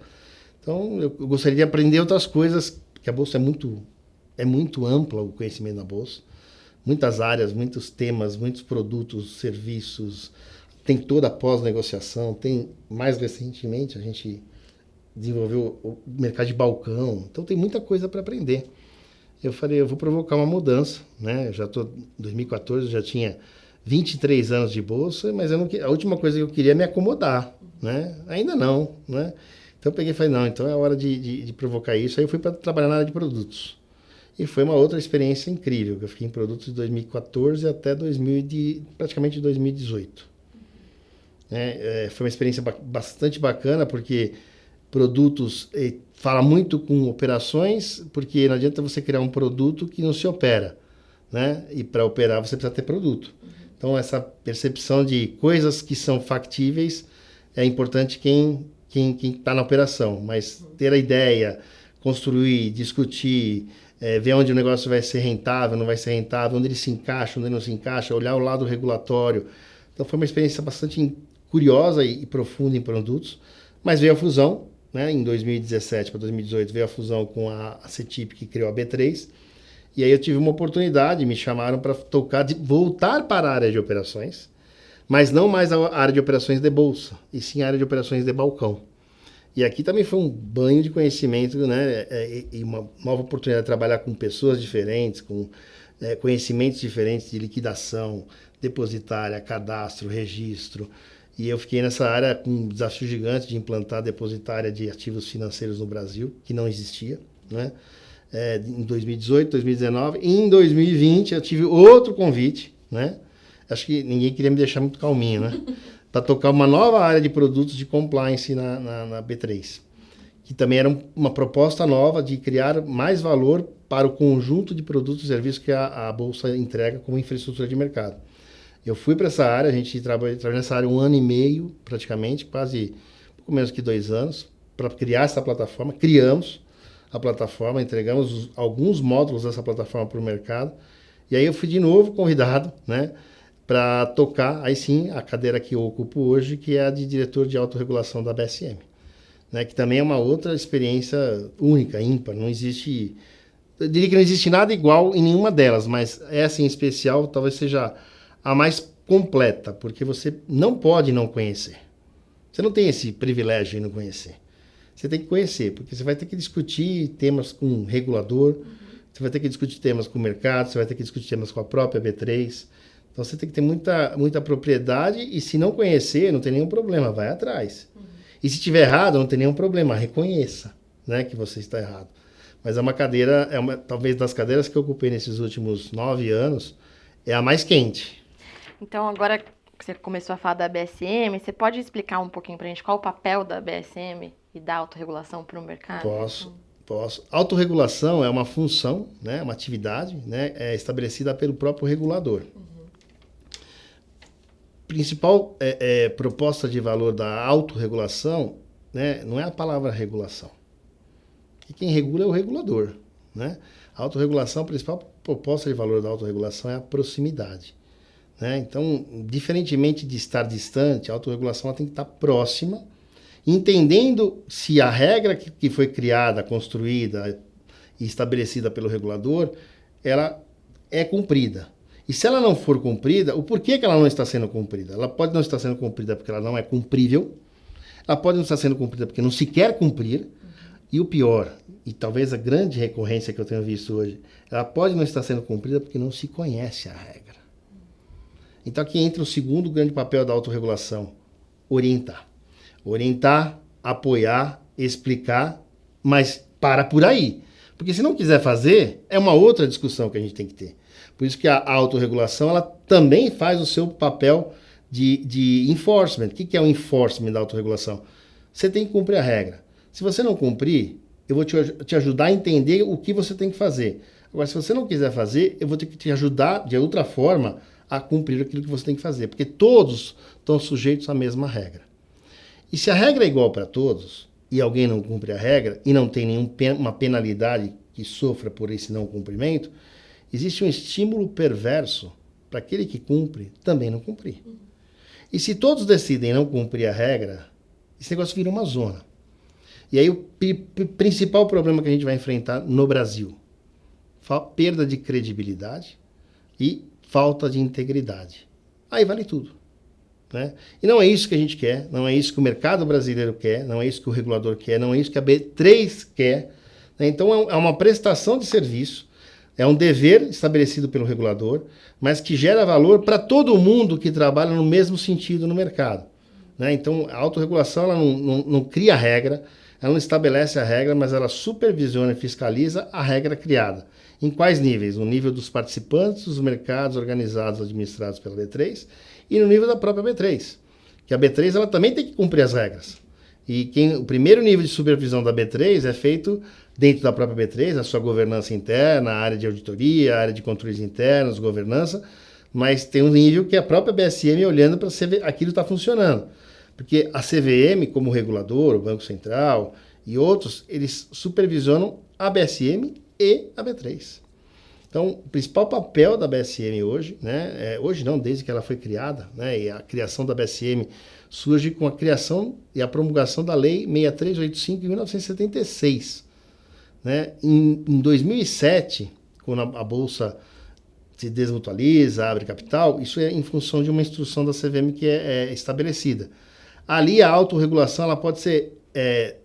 Então, eu gostaria de aprender outras coisas, porque a Bolsa é muito ampla, o conhecimento da Bolsa. Muitas áreas, muitos temas, muitos produtos, serviços. Tem toda a pós-negociação. Tem, mais recentemente, a gente desenvolveu o mercado de balcão. Então, tem muita coisa para aprender. Eu falei, eu vou provocar uma mudança, né? Em 2014 eu já tinha 23 anos de bolsa, mas a última coisa que eu queria é me acomodar, né? Ainda não, né? Então eu peguei e falei, não, então é hora de provocar isso. Aí eu fui para trabalhar na área de produtos. E foi uma outra experiência incrível, que eu fiquei em produtos de 2014 até praticamente 2018. Foi uma experiência bastante bacana, porque produtos fala muito com operações, porque não adianta você criar um produto que não se opera, né? E para operar você precisa ter produto. Então essa percepção de coisas que são factíveis é importante quem está na operação, mas ter a ideia, construir, discutir, ver onde o negócio vai ser rentável, não vai ser rentável, onde ele se encaixa, onde ele não se encaixa, olhar o lado regulatório. Então foi uma experiência bastante curiosa e profunda em produtos, mas veio a fusão, né? Em 2017 para 2018 veio a fusão com a CETIP, que criou a B3, e aí eu tive uma oportunidade, me chamaram para voltar para a área de operações, mas não mais a área de operações de bolsa, e sim a área de operações de balcão. E aqui também foi um banho de conhecimento, né? E uma nova oportunidade de trabalhar com pessoas diferentes, com conhecimentos diferentes de liquidação, depositária, cadastro, registro. E eu fiquei nessa área com um desafio gigante de implantar a depositária de ativos financeiros no Brasil, que não existia, né? Em 2018, 2019. E em 2020 eu tive outro convite, né? Acho que ninguém queria me deixar muito calminho, né? Para tocar uma nova área de produtos de compliance na B3. Que também era uma proposta nova de criar mais valor para o conjunto de produtos e serviços que a Bolsa entrega como infraestrutura de mercado. Eu fui para essa área, a gente trabalhou nessa área 1 ano e meio, praticamente, quase pouco menos que 2 anos, para criar essa plataforma. Criamos a plataforma, entregamos alguns módulos dessa plataforma para o mercado. E aí eu fui de novo convidado, né, para tocar, aí sim, a cadeira que eu ocupo hoje, que é a de diretor de autorregulação da BSM. Né, que também é uma outra experiência única, ímpar. Não existe, eu diria que não existe nada igual em nenhuma delas, mas essa em especial talvez seja a mais completa, porque você não pode não conhecer. Você não tem esse privilégio de não conhecer. Você tem que conhecer, porque você vai ter que discutir temas com o regulador, você vai ter que discutir temas com o mercado, você vai ter que discutir temas com a própria B3. Então você tem que ter muita propriedade e se não conhecer, não tem nenhum problema, vai atrás. E se estiver errado, não tem nenhum problema, reconheça, né, que você está errado. Mas é uma cadeira, talvez das cadeiras que eu ocupei nesses últimos 9 anos, é a mais quente. Então, agora que você começou a falar da BSM, você pode explicar um pouquinho para a gente qual o papel da BSM e da autorregulação para o mercado? Posso. Autorregulação é uma função, né, uma atividade, né, estabelecida pelo próprio regulador. Principal proposta de valor da autorregulação, né, não é a palavra regulação. E quem regula é o regulador. Né? A autorregulação, a principal proposta de valor da autorregulação é a proximidade. Né? Então, diferentemente de estar distante, a autorregulação ela tem que estar próxima, entendendo se a regra que foi criada, construída e estabelecida pelo regulador, ela é cumprida. E se ela não for cumprida, o porquê que ela não está sendo cumprida? Ela pode não estar sendo cumprida porque ela não é cumprível, ela pode não estar sendo cumprida porque não se quer cumprir, e o pior, e talvez a grande recorrência que eu tenho visto hoje, ela pode não estar sendo cumprida porque não se conhece a regra. Então aqui entra o segundo grande papel da autorregulação, orientar. Orientar, apoiar, explicar, mas para por aí. Porque se não quiser fazer, é uma outra discussão que a gente tem que ter. Por isso que a autorregulação ela também faz o seu papel de enforcement. O que é o enforcement da autorregulação? Você tem que cumprir a regra. Se você não cumprir, eu vou te ajudar a entender o que você tem que fazer. Agora, se você não quiser fazer, eu vou ter que te ajudar de outra forma a cumprir aquilo que você tem que fazer. Porque todos estão sujeitos à mesma regra. E se a regra é igual para todos, e alguém não cumpre a regra, e não tem nenhuma penalidade que sofra por esse não cumprimento, existe um estímulo perverso para aquele que cumpre também não cumprir. E se todos decidem não cumprir a regra, esse negócio vira uma zona. E aí o principal problema que a gente vai enfrentar no Brasil, perda de credibilidade e falta de integridade. Aí vale tudo. Né? E não é isso que a gente quer, não é isso que o mercado brasileiro quer, não é isso que o regulador quer, não é isso que a B3 quer. Né? Então é uma prestação de serviço, é um dever estabelecido pelo regulador, mas que gera valor para todo mundo que trabalha no mesmo sentido no mercado. Né? Então a autorregulação ela não cria a regra, ela não estabelece a regra, mas ela supervisiona e fiscaliza a regra criada. Em quais níveis? No nível dos participantes, dos mercados organizados administrados pela B3 e no nível da própria B3. Que a B3 ela também tem que cumprir as regras. E o primeiro nível de supervisão da B3 é feito dentro da própria B3, a sua governança interna, a área de auditoria, a área de controles internos, governança, mas tem um nível que é a própria BSM olhando para ver aquilo está funcionando. Porque a CVM, como regulador, o Banco Central e outros, eles supervisionam a BSM e a B3. Então, o principal papel da BSM hoje, né, hoje não, desde que ela foi criada, né, e a criação da BSM surge com a criação e a promulgação da Lei 6385 de 1976. Né? Em 2007, quando a Bolsa se desmutualiza, abre capital, isso é em função de uma instrução da CVM que é estabelecida. Ali a autorregulação ela pode ser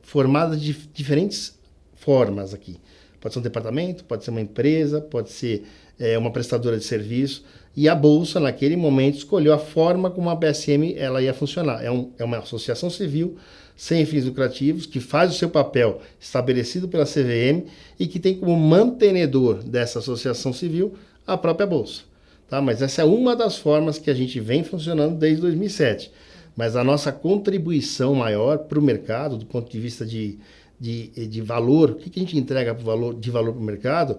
formada de diferentes formas aqui. Pode ser um departamento, pode ser uma empresa, pode ser uma prestadora de serviço. E a Bolsa, naquele momento, escolheu a forma como a BSM ela ia funcionar. É uma associação civil, sem fins lucrativos, que faz o seu papel estabelecido pela CVM e que tem como mantenedor dessa associação civil a própria Bolsa. Tá? Mas essa é uma das formas que a gente vem funcionando desde 2007. Mas a nossa contribuição maior para o mercado, do ponto de vista de valor, o que a gente entrega de valor para o mercado,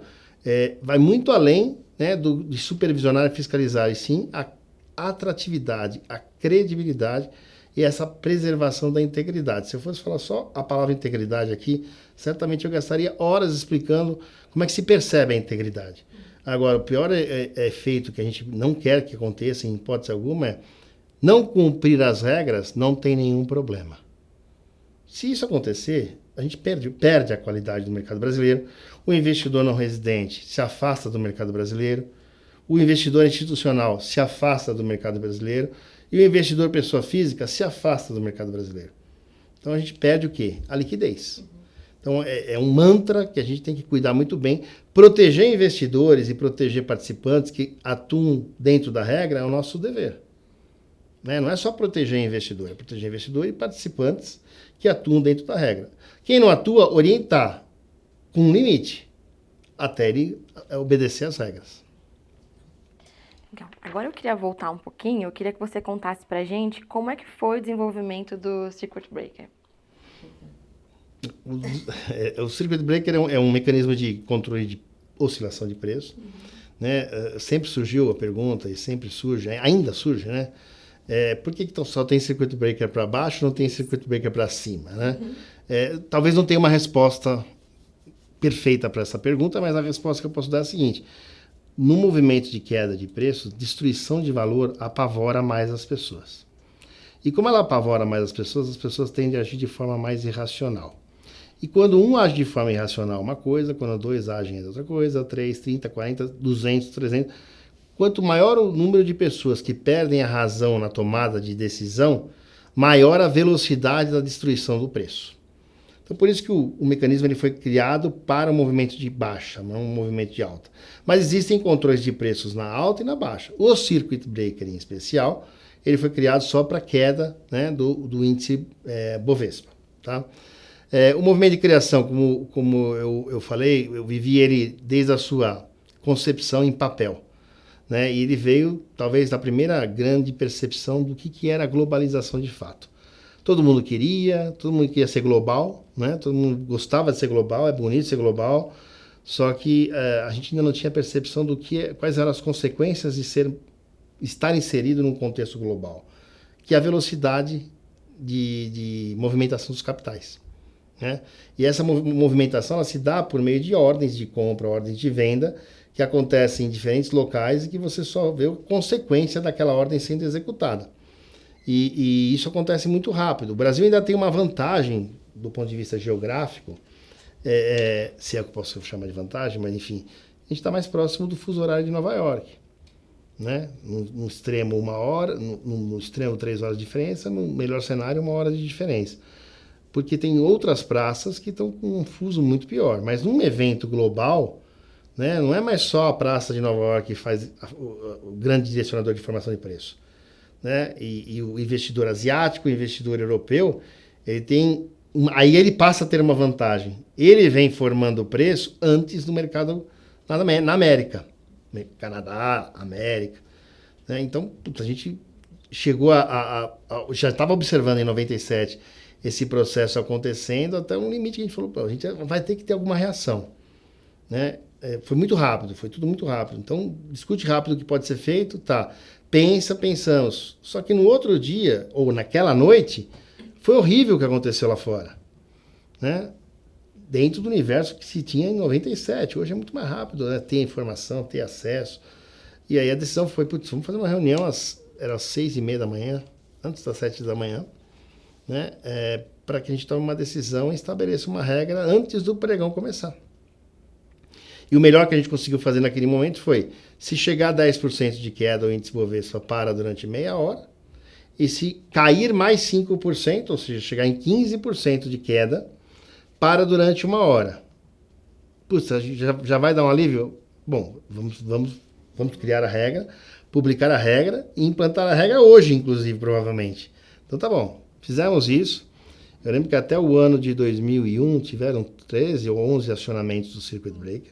vai muito além, né, de supervisionar e fiscalizar, e sim a atratividade, a credibilidade e essa preservação da integridade. Se eu fosse falar só a palavra integridade aqui, certamente eu gastaria horas explicando como é que se percebe a integridade. Agora, o pior efeito que a gente não quer que aconteça, em hipótese alguma, é não cumprir as regras, não tem nenhum problema. Se isso acontecer, a gente perde a qualidade do mercado brasileiro, o investidor não residente se afasta do mercado brasileiro, o investidor institucional se afasta do mercado brasileiro e o investidor pessoa física se afasta do mercado brasileiro. Então a gente perde o quê? A liquidez. Então é um mantra que a gente tem que cuidar muito bem. Proteger investidores e proteger participantes que atuam dentro da regra é o nosso dever. Né? Não é só proteger investidor, é proteger investidor e participantes que atuam dentro da regra. Quem não atua, orientar com um limite até ele obedecer às regras. Legal. Agora eu queria voltar um pouquinho, eu queria que você contasse pra gente como é que foi o desenvolvimento do Circuit Breaker. O Circuit Breaker é um mecanismo de controle de oscilação de preço. Né? Sempre surgiu a pergunta e sempre surge, ainda surge, né? Por que só tem Circuit Breaker para baixo e não tem Circuit Breaker para cima? Né? Talvez não tenha uma resposta perfeita para essa pergunta, mas a resposta que eu posso dar é a seguinte: no movimento de queda de preço, destruição de valor apavora mais as pessoas. E como ela apavora mais as pessoas tendem a agir de forma mais irracional. E quando um age de forma irracional uma coisa, quando dois agem é outra coisa, 3, 30, 40, 200, 300... Quanto maior o número de pessoas que perdem a razão na tomada de decisão, maior a velocidade da destruição do preço. Então, por isso que o mecanismo ele foi criado para um movimento de baixa, não um movimento de alta. Mas existem controles de preços na alta e na baixa. O Circuit Breaker, em especial, ele foi criado só para queda, né, do índice Bovespa. Tá? O movimento de criação, como eu falei, eu vivi ele desde a sua concepção em papel. Né? E ele veio, talvez, da primeira grande percepção do que era a globalização de fato. Todo mundo queria ser global, né? Todo mundo gostava de ser global, é bonito ser global, só que a gente ainda não tinha percepção quais eram as consequências de estar inserido num contexto global, que é a velocidade de movimentação dos capitais. Né? E essa movimentação ela se dá por meio de ordens de compra, ordens de venda, que acontecem em diferentes locais e que você só vê a consequência daquela ordem sendo executada. E isso acontece muito rápido. O Brasil ainda tem uma vantagem do ponto de vista geográfico, se é que eu posso chamar de vantagem, mas enfim, a gente está mais próximo do fuso horário de Nova York. Né? No extremo 1 hora, no extremo 3 horas de diferença, no melhor cenário 1 hora de diferença. Porque tem outras praças que estão com um fuso muito pior. Mas num evento global, né, não é mais só a praça de Nova York que faz o grande direcionador de formação de preço. Né? E o investidor asiático, o investidor europeu, aí ele passa a ter uma vantagem. Ele vem formando o preço antes do mercado na América. Canadá, América. Né? Então, a gente chegou já estava observando em 97 esse processo acontecendo até um limite que a gente falou, a gente vai ter que ter alguma reação. Né? Foi muito rápido, foi tudo muito rápido. Então, discute rápido o que pode ser feito, tá. Pensamos. Só que no outro dia, ou naquela noite, foi horrível o que aconteceu lá fora. Né? Dentro do universo que se tinha em 97. Hoje é muito mais rápido, né? Ter informação, ter acesso. E aí a decisão foi, vamos fazer uma reunião, era às 6h30 da manhã, antes das 7 da manhã, né? Para que a gente tome uma decisão e estabeleça uma regra antes do pregão começar. E o melhor que a gente conseguiu fazer naquele momento foi, se chegar a 10% de queda, o índice Bovespa para durante meia hora, e se cair mais 5%, ou seja, chegar em 15% de queda, para durante 1 hora. putz, a gente já vai dar um alívio? Bom, vamos criar a regra, publicar a regra e implantar a regra hoje, inclusive, provavelmente. Então tá bom, fizemos isso. Eu lembro que até o ano de 2001 tiveram 13 ou 11 acionamentos do Circuit Breaker,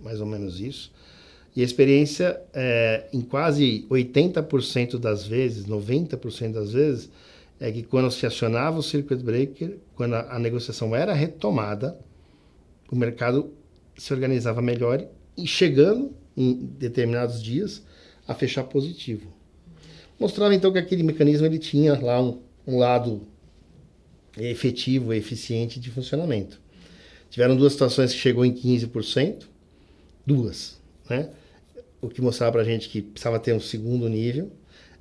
mais ou menos isso. E a experiência, em quase 80% das vezes, 90% das vezes, é que quando se acionava o Circuit Breaker, quando a negociação era retomada, o mercado se organizava melhor e chegando em determinados dias a fechar positivo. Mostrava então que aquele mecanismo ele tinha lá um lado efetivo e eficiente de funcionamento. Tiveram duas situações que chegou em 15%, duas, né? O que mostrava para a gente que precisava ter um segundo nível.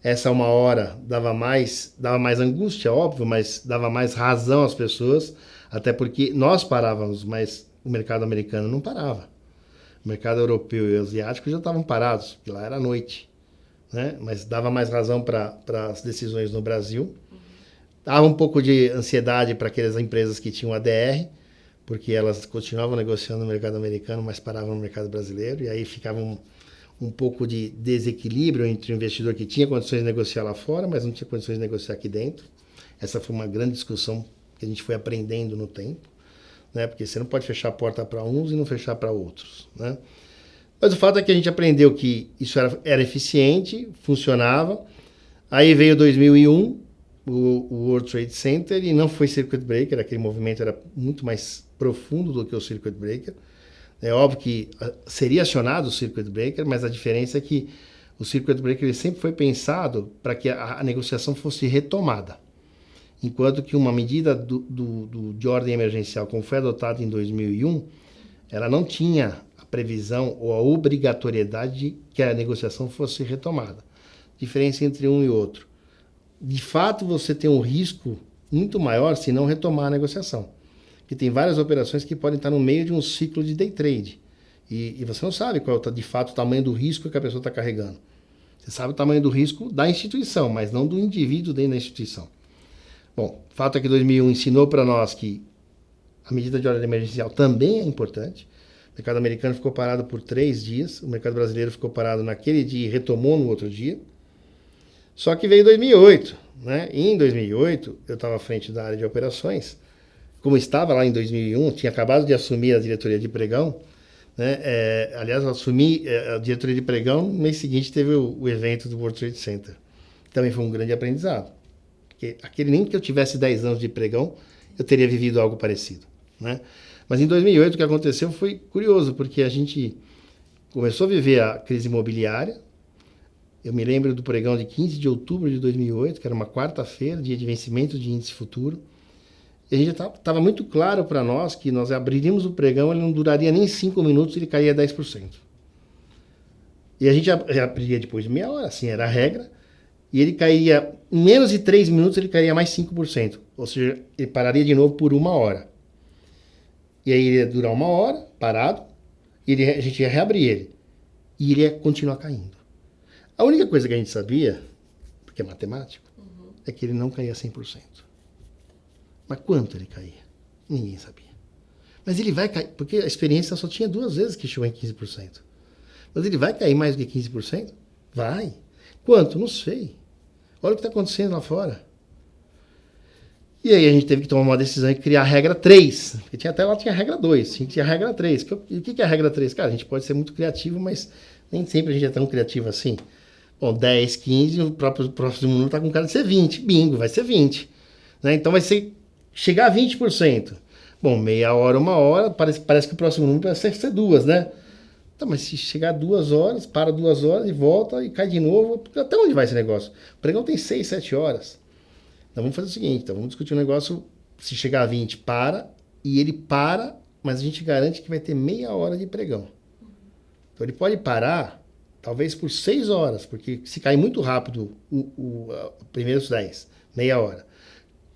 Essa uma hora dava mais angústia, óbvio, mas dava mais razão às pessoas, até porque nós parávamos, mas o mercado americano não parava. O mercado europeu e asiático já estavam parados, porque lá era noite, né? Mas dava mais razão para as decisões no Brasil. Dava um pouco de ansiedade para aquelas empresas que tinham ADR, porque elas continuavam negociando no mercado americano, mas paravam no mercado brasileiro, e aí ficava um pouco de desequilíbrio entre o investidor que tinha condições de negociar lá fora, mas não tinha condições de negociar aqui dentro. Essa foi uma grande discussão que a gente foi aprendendo no tempo, né? Porque você não pode fechar a porta para uns e não fechar para outros, né? Mas o fato é que a gente aprendeu que isso era eficiente, funcionava. Aí veio 2001, o World Trade Center, e não foi Circuit Breaker, aquele movimento era muito mais profundo do que o Circuit Breaker. É óbvio que seria acionado o Circuit Breaker, mas a diferença é que o Circuit Breaker ele sempre foi pensado para que a negociação fosse retomada. Enquanto que uma medida de ordem emergencial, como foi adotada em 2001, ela não tinha a previsão ou a obrigatoriedade de que a negociação fosse retomada. Diferença entre um e outro. De fato, você tem um risco muito maior se não retomar a negociação. Porque tem várias operações que podem estar no meio de um ciclo de day trade. E você não sabe qual é, de fato, o tamanho do risco que a pessoa está carregando. Você sabe o tamanho do risco da instituição, mas não do indivíduo dentro da instituição. Bom, o fato é que 2001 ensinou para nós que a medida de ordem emergencial também é importante. O mercado americano ficou parado por 3 dias, o mercado brasileiro ficou parado naquele dia e retomou no outro dia. Só que veio 2008, né? E em 2008, eu estava à frente da área de operações. Como estava lá em 2001, tinha acabado de assumir a diretoria de pregão, né? Aliás, eu assumi a diretoria de pregão, no mês seguinte teve o evento do World Trade Center. Também foi um grande aprendizado. Porque nem que eu tivesse 10 anos de pregão, eu teria vivido algo parecido, né? Mas em 2008 o que aconteceu foi curioso, porque a gente começou a viver a crise imobiliária. Eu me lembro do pregão de 15 de outubro de 2008, que era uma quarta-feira, dia de vencimento de índice futuro. E a gente estava muito claro para nós que nós abriríamos o pregão, ele não duraria nem 5 minutos, ele caía 10%. E a gente já abriria depois de meia hora, assim era a regra. E ele caía, em menos de 3 minutos, ele caía mais 5%. Ou seja, ele pararia de novo por 1 hora. E aí ele ia durar 1 hora, parado, e a gente ia reabrir ele. E ele ia continuar caindo. A única coisa que a gente sabia, porque é matemático, é que ele não caía 100%. Mas quanto ele caía? Ninguém sabia. Mas ele vai cair, porque a experiência só tinha 2 vezes que chegou em 15%. Mas ele vai cair mais do que 15%? Vai. Quanto? Não sei. Olha o que está acontecendo lá fora. E aí a gente teve que tomar uma decisão e criar a regra 3. Porque até lá tinha a regra 2, tinha a regra 3. E o que é a regra 3? Cara, a gente pode ser muito criativo, mas nem sempre a gente é tão criativo assim. Bom, 10, 15, o próximo número está com cara de ser 20. Bingo, vai ser 20. Né? Então vai ser chegar a 20%. Bom, meia hora, 1 hora, parece que o próximo número vai ser 2, né? Tá, mas se chegar a 2 horas, para 2 horas e volta e cai de novo, até onde vai esse negócio? O pregão tem 6, 7 horas. Então vamos fazer o seguinte, vamos discutir um negócio, se chegar a 20, para, e ele para, mas a gente garante que vai ter meia hora de pregão. Então ele pode parar, talvez por 6 horas, porque se cai muito rápido primeiros 10, meia hora.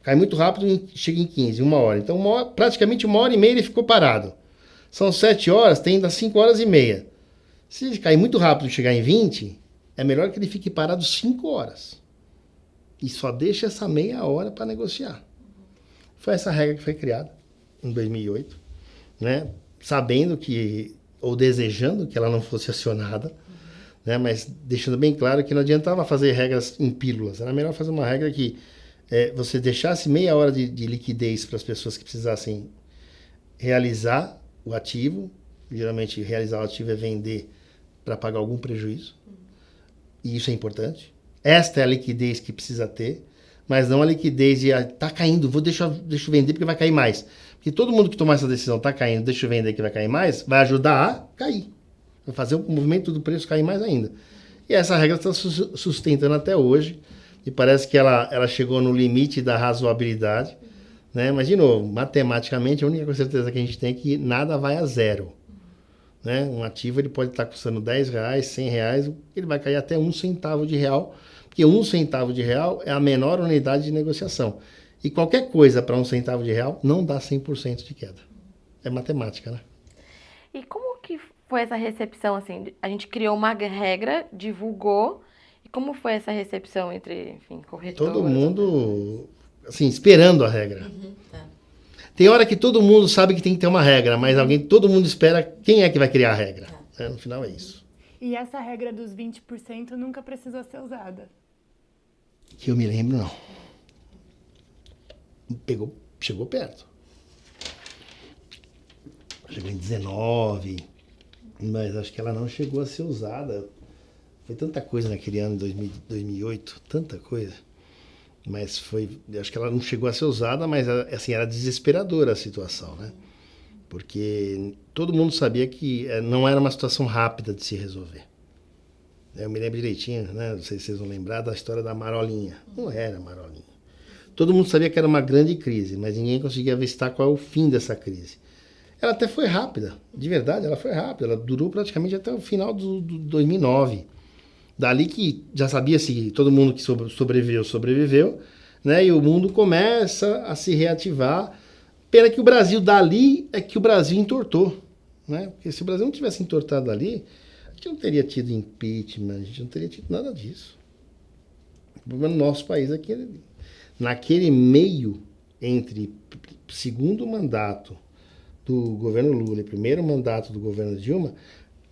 Cai muito rápido e chega em 15, 1 hora. Então praticamente 1h30 ele ficou parado. São 7 horas, tem ainda 5 horas e meia. Se ele cair muito rápido e chegar em 20, é melhor que ele fique parado 5 horas. E só deixa essa meia hora para negociar. Foi essa regra que foi criada em 2008. Né? sabendo que, ou desejando que ela não fosse acionada, né? Mas deixando bem claro que não adiantava fazer regras em pílulas. Era melhor fazer uma regra que você deixasse meia hora de liquidez para as pessoas que precisassem realizar o ativo. Geralmente, realizar o ativo é vender para pagar algum prejuízo. E isso é importante. Esta é a liquidez que precisa ter, mas não a liquidez de tá caindo, deixa eu vender porque vai cair mais. Porque todo mundo que tomar essa decisão, tá caindo, deixa eu vender que vai cair mais, vai ajudar a cair. Vai fazer o movimento do preço cair mais ainda. E essa regra está sustentando até hoje. E parece que ela chegou no limite da razoabilidade. Né? Mas, de novo, matematicamente, a única certeza que a gente tem é que nada vai a zero. Né? Um ativo ele pode estar custando R$10, R$100, ele vai cair até 1 centavo de real, porque 1 centavo de real é a menor unidade de negociação. E qualquer coisa para 1 centavo de real não dá 100% de queda. É matemática, né? E como que foi essa recepção, assim? A gente criou uma regra, divulgou, e como foi essa recepção entre, enfim, corretores? Todo mundo, assim, esperando a regra. Tá. Tem hora que todo mundo sabe que tem que ter uma regra, mas todo mundo espera quem é que vai criar a regra. Tá. No final é isso. E essa regra dos 20% nunca precisou ser usada? Que eu me lembro, não. Chegou perto. Chegou em 19, mas acho que ela não chegou a ser usada. Foi tanta coisa naquele ano, 2008, tanta coisa. Mas acho que ela não chegou a ser usada, mas assim, era desesperadora a situação, né? Porque todo mundo sabia que não era uma situação rápida de se resolver. Eu me lembro direitinho, né? Não sei se vocês vão lembrar da história da Marolinha. Não era Marolinha. Todo mundo sabia que era uma grande crise, mas ninguém conseguia avistar qual é o fim dessa crise. Ela até foi rápida, de verdade, ela foi rápida. Ela durou praticamente até o final do 2009. Dali que já sabia se todo mundo que sobreviveu, né? E o mundo começa a se reativar. Pena que o Brasil, dali, é que o Brasil entortou, né? Porque se o Brasil não tivesse entortado ali, a gente não teria tido impeachment, a gente não teria tido nada disso. O problema no nosso país é que naquele meio entre segundo mandato do governo Lula e primeiro mandato do governo Dilma,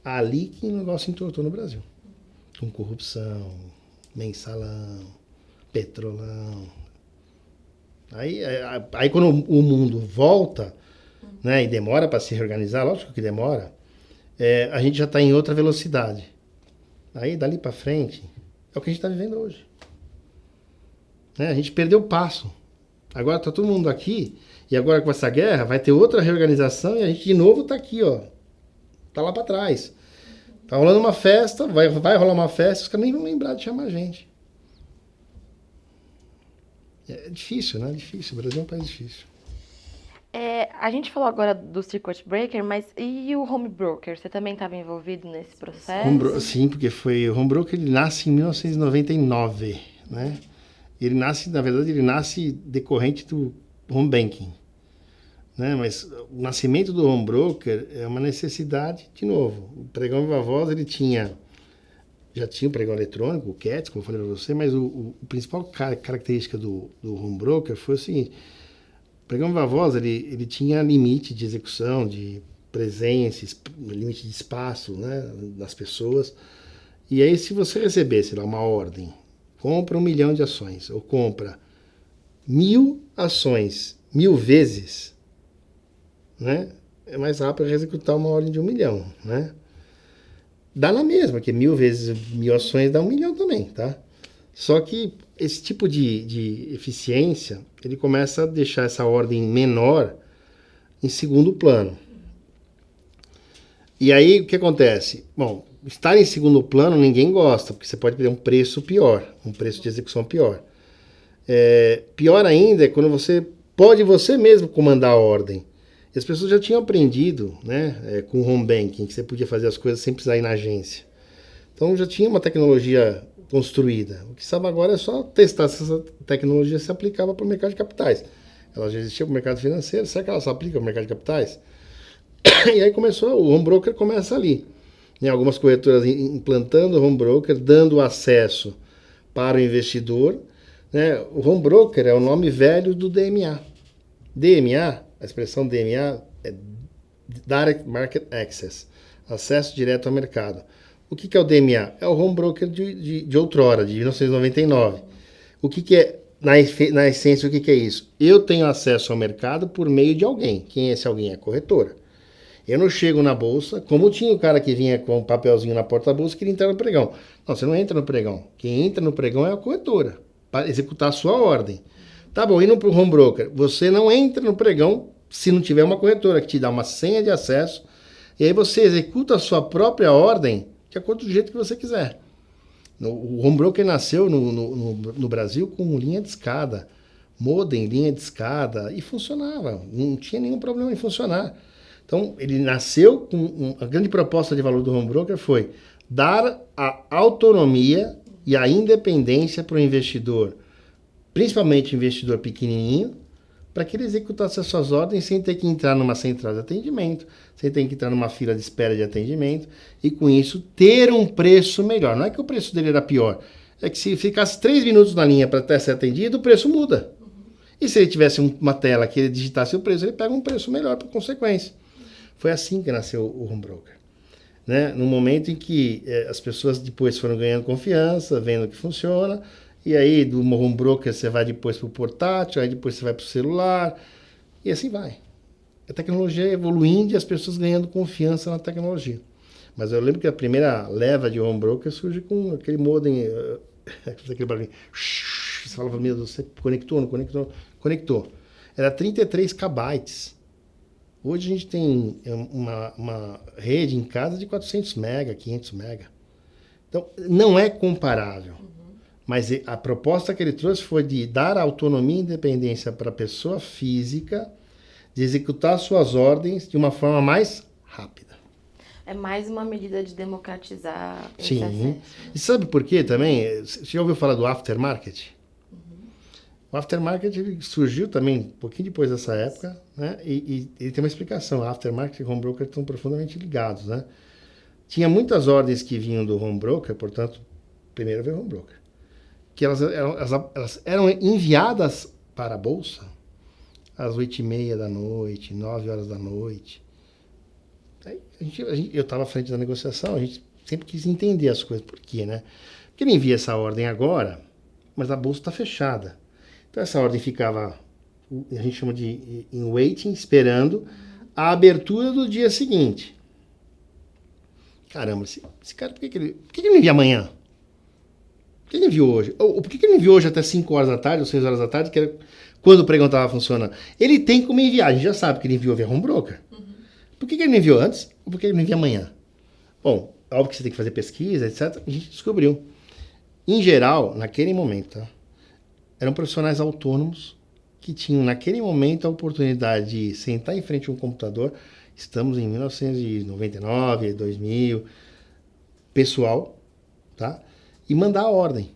ali que o negócio entortou no Brasil. Com corrupção, mensalão, petrolão. Aí quando o mundo volta, né, e demora para se reorganizar, lógico que demora, a gente já está em outra velocidade. Aí dali para frente, é o que a gente está vivendo hoje. Né, a gente perdeu o passo. Agora está todo mundo aqui, e agora com essa guerra vai ter outra reorganização e a gente de novo está aqui, ó. Está lá para trás. Tá rolando uma festa, vai rolar uma festa, os caras nem vão lembrar de chamar a gente. É difícil, né? Difícil. O Brasil é um país difícil. A gente falou agora do circuit breaker, mas e o home broker? Você também estava envolvido nesse processo? Sim, porque o home broker ele nasce em 1999, né? Na verdade, ele nasce decorrente do home banking. Né? Mas o nascimento do home broker é uma necessidade, de novo. O pregão Viva Voz, já tinha o pregão eletrônico, o CATS, como eu falei para você, mas o principal característica do home broker foi o seguinte: o pregão Viva Voz, ele tinha limite de execução, de presença, limite de espaço, né, das pessoas. E aí, se você recebesse lá uma ordem, compra 1 milhão de ações, ou compra 1.000 ações 1.000 vezes, né? É mais rápido executar uma ordem de 1 milhão, né? Dá na mesma, que 1.000 vezes 1.000 ações dá 1 milhão também, tá? Só que esse tipo de eficiência, ele começa a deixar essa ordem menor em segundo plano. E aí, o que acontece? Bom, estar em segundo plano ninguém gosta, porque você pode ter um preço pior, um preço de execução pior. Pior ainda é quando você mesmo comandar a ordem. E as pessoas já tinham aprendido, né, com o home banking, que você podia fazer as coisas sem precisar ir na agência. Então já tinha uma tecnologia construída. O que estava agora é só testar se essa tecnologia se aplicava para o mercado de capitais. Ela já existia para o mercado financeiro, será que ela se aplica para o mercado de capitais? E aí o home broker começa ali. Né, algumas corretoras implantando o home broker, dando acesso para o investidor. Né? O home broker é o nome velho do DMA. DMA, a expressão DMA é Direct Market Access, acesso direto ao mercado. O que é o DMA? É o home broker de outrora, de 1999. O que é, na essência, o que é isso? Eu tenho acesso ao mercado por meio de alguém. Quem é esse alguém? É a corretora. Eu não chego na bolsa, como tinha o cara que vinha com um papelzinho na porta-bolsa que queria entrar no pregão. Não, você não entra no pregão. Quem entra no pregão é a corretora, para executar a sua ordem. Tá bom, indo para o home broker. Você não entra no pregão se não tiver uma corretora que te dá uma senha de acesso, e aí você executa a sua própria ordem de acordo do jeito que você quiser. O home broker nasceu no Brasil com linha de escada, modem, linha de escada, e funcionava. Não tinha nenhum problema em funcionar. Então, ele nasceu com... A grande proposta de valor do home broker foi dar a autonomia e a independência para o investidor, principalmente o investidor pequenininho, para que ele executasse as suas ordens sem ter que entrar numa central de atendimento, sem ter que entrar numa fila de espera de atendimento, e com isso ter um preço melhor. Não é que o preço dele era pior, é que se ficasse 3 minutos na linha para até ser atendido, o preço muda. E se ele tivesse uma tela que ele digitasse o preço, ele pega um preço melhor por consequência. Foi assim que nasceu o home broker. Né? No momento em que as pessoas depois foram ganhando confiança, vendo que funciona, e aí do home broker você vai depois para o portátil, aí depois você vai para o celular, e assim vai. A tecnologia evoluindo e as pessoas ganhando confiança na tecnologia. Mas eu lembro que a primeira leva de home broker surge com aquele modem, aquele barulhinho. Você falava, meu Deus, você conectou, não conectou? Conectou. Era 33 kbytes. Hoje a gente tem uma rede em casa de 400 mega, 500 mega. Então, não é comparável. Mas a proposta que ele trouxe foi de dar autonomia e independência para a pessoa física de executar suas ordens de uma forma mais rápida. É mais uma medida de democratizar esse Sim. acesso. E sabe por quê também? Você já ouviu falar do aftermarket? O aftermarket ele surgiu também um pouquinho depois dessa época, né? E ele tem uma explicação. O aftermarket e o home broker estão profundamente ligados, né? Tinha muitas ordens que vinham do home broker, portanto, primeiro veio o home broker, que elas eram enviadas para a bolsa às 8h30 da noite, 9 horas da noite. Aí eu estava à frente da negociação, a gente sempre quis entender as coisas. Por quê, né? Porque ele envia essa ordem agora, mas a bolsa está fechada. Então essa ordem ficava, a gente chama de in waiting, esperando a abertura do dia seguinte. Caramba, esse cara, por que ele não envia amanhã? Por que ele enviou hoje? Ou por que ele enviou hoje até 5 horas da tarde ou 6 horas da tarde, que era quando o pregão estava funcionando? Ele tem como enviar, a gente já sabe que ele enviou via home broker. Por que ele não enviou antes ou por que ele não envia amanhã? Bom, óbvio que você tem que fazer pesquisa, etc. A gente descobriu. Em geral, naquele momento, tá? Eram profissionais autônomos que tinham, naquele momento, a oportunidade de sentar em frente a um computador. Estamos em 1999, 2000. Pessoal, tá? E mandar a ordem.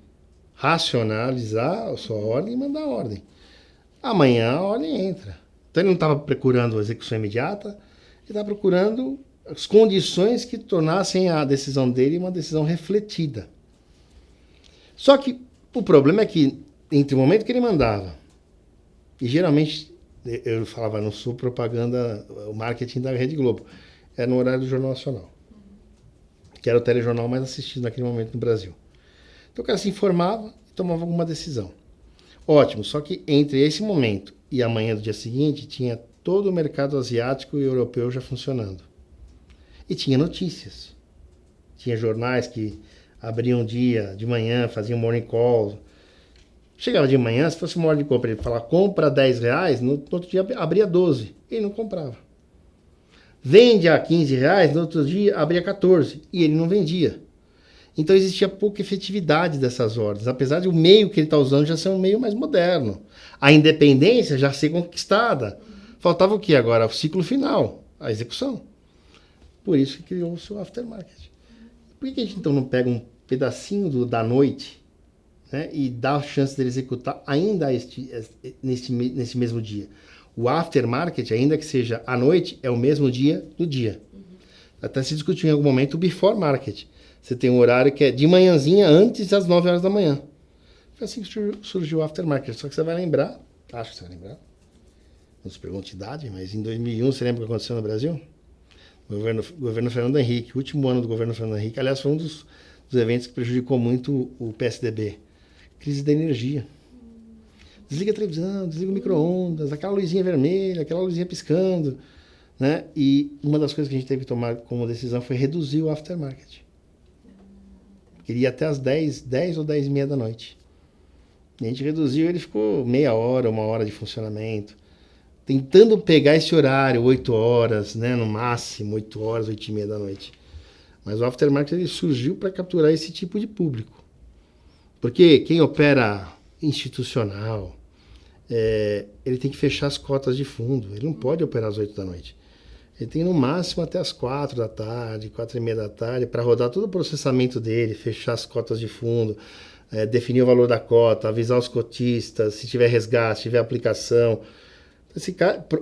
Racionalizar a sua ordem e mandar a ordem. Amanhã a ordem entra. Então ele não estava procurando a execução imediata, ele estava procurando as condições que tornassem a decisão dele uma decisão refletida. Só que o problema é que entre o momento que ele mandava, e geralmente, eu falava, não sou propaganda, o marketing da Rede Globo, era no horário do Jornal Nacional, que era o telejornal mais assistido naquele momento no Brasil. Então o cara se informava e tomava alguma decisão. Ótimo, só que entre esse momento e amanhã do dia seguinte, tinha todo o mercado asiático e europeu já funcionando. E tinha notícias. Tinha jornais que abriam dia de manhã, faziam morning call. Chegava de manhã, se fosse uma hora de compra, ele falava, compra R$10, no outro dia abria 12. Ele não comprava. Vende a R$15, no outro dia abria 14. E ele não vendia. Então existia pouca efetividade dessas ordens, apesar de o meio que ele está usando já ser um meio mais moderno. A independência já ser conquistada. Faltava o que agora? O ciclo final, a execução. Por isso que criou-se o aftermarket. Por que a gente então não pega um pedacinho da noite, né, e dá a chance dele executar ainda nesse mesmo dia? O aftermarket, ainda que seja à noite, é o mesmo dia do dia. Até se discutiu em algum momento o before market. Você tem um horário que é de manhãzinha antes das 9 horas da manhã. Foi assim que surgiu o aftermarket. Só que você vai lembrar, acho que você vai lembrar, não se pergunte idade, mas em 2001, você lembra o que aconteceu no Brasil? Governo Fernando Henrique, o último ano do governo Fernando Henrique, aliás, foi um dos eventos que prejudicou muito o PSDB. Crise da energia. Desliga a televisão, desliga o micro-ondas, aquela luzinha vermelha, aquela luzinha piscando, né? E uma das coisas que a gente teve que tomar como decisão foi reduzir o aftermarket. Queria até as 10 ou 10 e meia da noite. E a gente reduziu, ele ficou meia hora, 1 hora de funcionamento. Tentando pegar esse horário, 8 horas, né? No máximo, 8 horas, 8 e meia da noite. Mas o aftermarket ele surgiu para capturar esse tipo de público. Porque quem opera institucional, ele tem que fechar as cotas de fundo. Ele não pode operar às 8 da noite. Ele tem no máximo até as 4 da tarde, 4 e meia da tarde, para rodar todo o processamento dele, fechar as cotas de fundo, definir o valor da cota, avisar os cotistas, se tiver resgate, se tiver aplicação.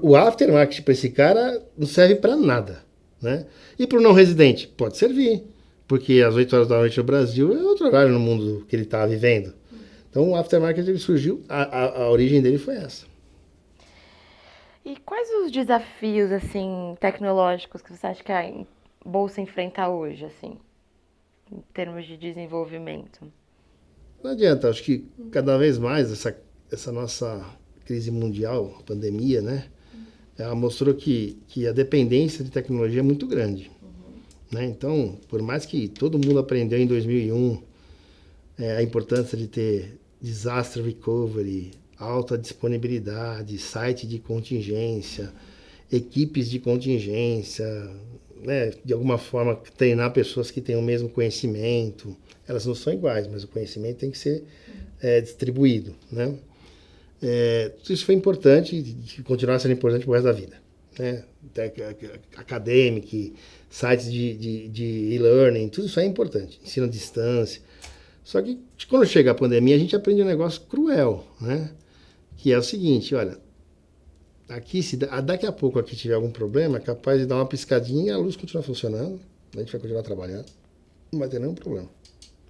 O aftermarket para esse cara não serve para nada, né? E para o não residente, pode servir, porque às 8 horas da noite no Brasil é outro horário no mundo que ele está vivendo. Então o aftermarket ele surgiu, a origem dele foi essa. E quais os desafios, assim, tecnológicos que você acha que a Bolsa enfrenta hoje, assim, em termos de desenvolvimento? Não adianta, acho que cada vez mais essa nossa crise mundial, pandemia, né? Ela mostrou que a dependência de tecnologia é muito grande. Né? Então, por mais que todo mundo aprendeu em 2001 a importância de ter disaster recovery, alta disponibilidade, site de contingência, equipes de contingência, né? De alguma forma treinar pessoas que têm o mesmo conhecimento. Elas não são iguais, mas o conhecimento tem que ser distribuído. Né? Tudo isso foi importante e continuará sendo importante pro resto da vida. Né? Academic, sites de e-learning, tudo isso é importante. Ensino à distância. Só que quando chega a pandemia, a gente aprende um negócio cruel, né? Que é o seguinte, olha, aqui, se daqui a pouco aqui tiver algum problema, é capaz de dar uma piscadinha e a luz continua funcionando, a gente vai continuar trabalhando, não vai ter nenhum problema,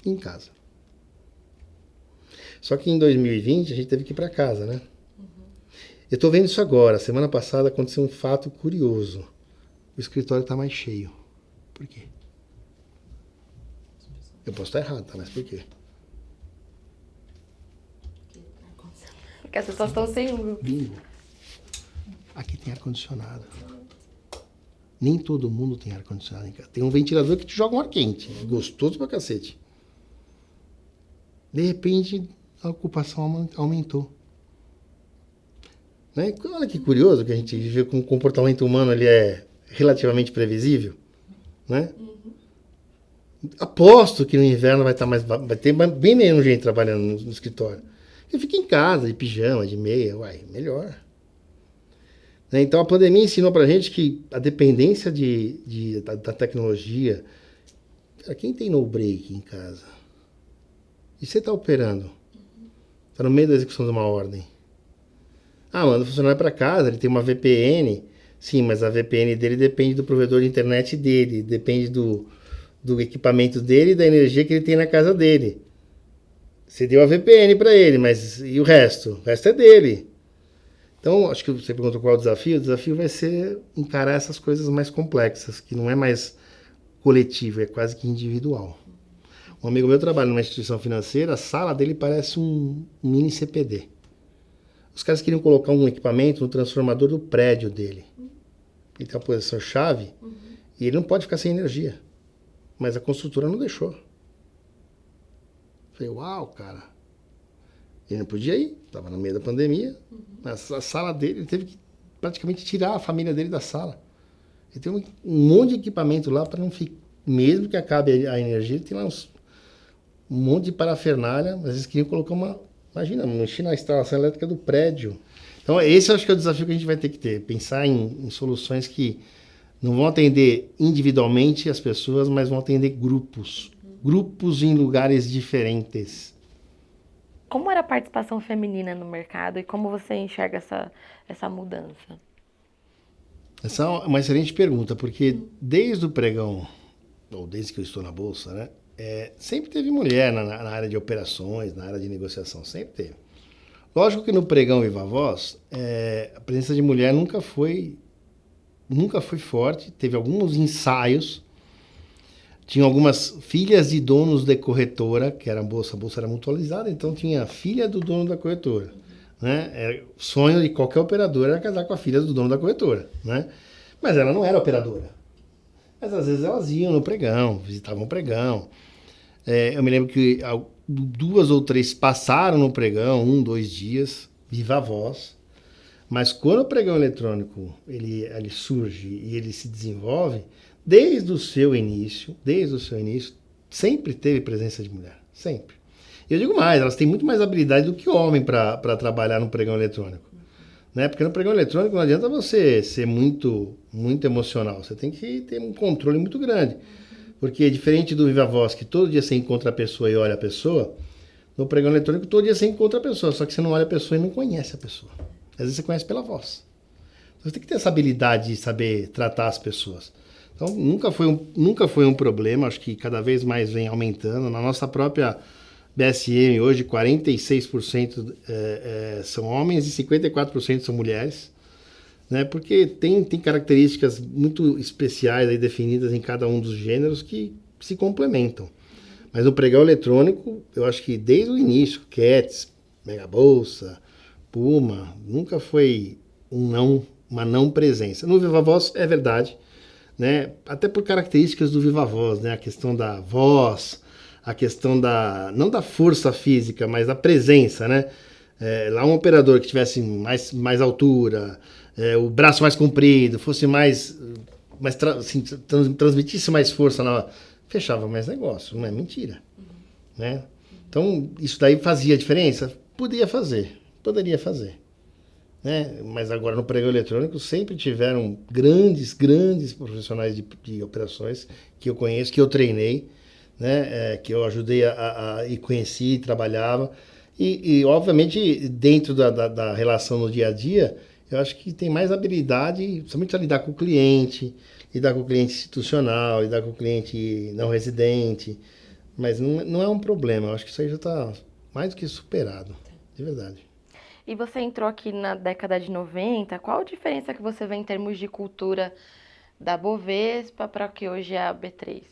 em casa. Só que em 2020 a gente teve que ir para casa, né? Eu estou vendo isso agora, semana passada aconteceu um fato curioso, o escritório está mais cheio. Por quê? Eu posso estar errado, tá? Mas por quê? Porque as pessoas estão sem luz. Bingo. Aqui tem ar-condicionado. Nem todo mundo tem ar-condicionado em casa. Tem um ventilador que te joga um ar quente. Gostoso pra cacete. De repente, a ocupação aumentou. Né? Olha que curioso que a gente vê como o comportamento humano ele é relativamente previsível. Né? Aposto que no inverno vai ter bem menos gente trabalhando no escritório. Eu fico em casa, de pijama, de meia, melhor. Né? Então a pandemia ensinou pra gente que a dependência da tecnologia. Cara, quem tem no break em casa? E você está operando? Está no meio da execução de uma ordem. Manda o funcionário para casa, ele tem uma VPN. Sim, mas a VPN dele depende do provedor de internet dele, depende do equipamento dele e da energia que ele tem na casa dele. Você deu a VPN para ele, mas e o resto? O resto é dele. Então, acho que você perguntou qual é o desafio. O desafio vai ser encarar essas coisas mais complexas, que não é mais coletivo, é quase que individual. Um amigo meu trabalha numa instituição financeira, a sala dele parece um mini CPD. Os caras queriam colocar um equipamento no transformador do prédio dele. Ele tem a posição chave e ele não pode ficar sem energia. Mas a construtora não deixou. Falei, uau, cara. Ele não podia ir, estava no meio da pandemia. A sala dele, ele teve que praticamente tirar a família dele da sala. Ele tem um monte de equipamento lá para não ficar. Mesmo que acabe a energia, ele tem lá um monte de parafernália, mas eles queriam colocar imagina, mexer na instalação elétrica do prédio. Então, esse eu acho que é o desafio que a gente vai ter que ter. Pensar em soluções que não vão atender individualmente as pessoas, mas vão atender grupos. Grupos em lugares diferentes. Como era a participação feminina no mercado e como você enxerga essa mudança? Essa é uma excelente pergunta, porque desde o pregão, ou desde que eu estou na Bolsa, né, sempre teve mulher na área de operações, na área de negociação, sempre teve. Lógico que no pregão Viva Voz, a presença de mulher nunca foi nunca foi forte, teve alguns ensaios, tinha algumas filhas de donos de corretora, que era a bolsa era mutualizada, então tinha a filha do dono da corretora. Né? O sonho de qualquer operadora era casar com a filha do dono da corretora. Né? Mas ela não era operadora. Mas às vezes elas iam no pregão, visitavam o pregão. Eu me lembro que 2 ou 3 passaram no pregão, 1, 2 dias, viva voz. Mas quando o pregão eletrônico ele surge e ele se desenvolve, desde o seu início, sempre teve presença de mulher, sempre. Eu digo mais, elas têm muito mais habilidade do que homem para trabalhar no pregão eletrônico. Né? Porque no pregão eletrônico não adianta você ser muito emocional, você tem que ter um controle muito grande. Porque diferente do Viva Voz, que todo dia você encontra a pessoa e olha a pessoa, no pregão eletrônico todo dia você encontra a pessoa, só que você não olha a pessoa e não conhece a pessoa. Às vezes você conhece pela voz. Então, você tem que ter essa habilidade de saber tratar as pessoas. Então, nunca foi um problema, acho que cada vez mais vem aumentando. Na nossa própria BSM, hoje, 46% são homens e 54% são mulheres, né? Porque tem características muito especiais aí definidas em cada um dos gêneros que se complementam. Mas no pregão eletrônico, eu acho que desde o início, Cats, Mega Bolsa, Puma, nunca foi uma não presença. No Viva Voz é verdade, né? Até por características do Viva Voz, né? A questão da voz, a questão não da força física, mas da presença, né? Lá um operador que tivesse mais altura, o braço mais comprido, fosse assim, transmitisse mais força, fechava mais negócio, não é mentira. Né? Então, isso daí fazia diferença? Poderia fazer. Né? Mas agora no pregão eletrônico sempre tiveram grandes profissionais de operações que eu conheço, que eu treinei, né? Que eu ajudei e conheci, e trabalhava. E, obviamente, dentro da relação no dia a dia, eu acho que tem mais habilidade, somente a lidar com o cliente institucional, lidar com o cliente não residente, mas não é um problema, eu acho que isso aí já está mais do que superado, de verdade. E você entrou aqui na década de 90, qual a diferença que você vê em termos de cultura da Bovespa para o que hoje é a B3?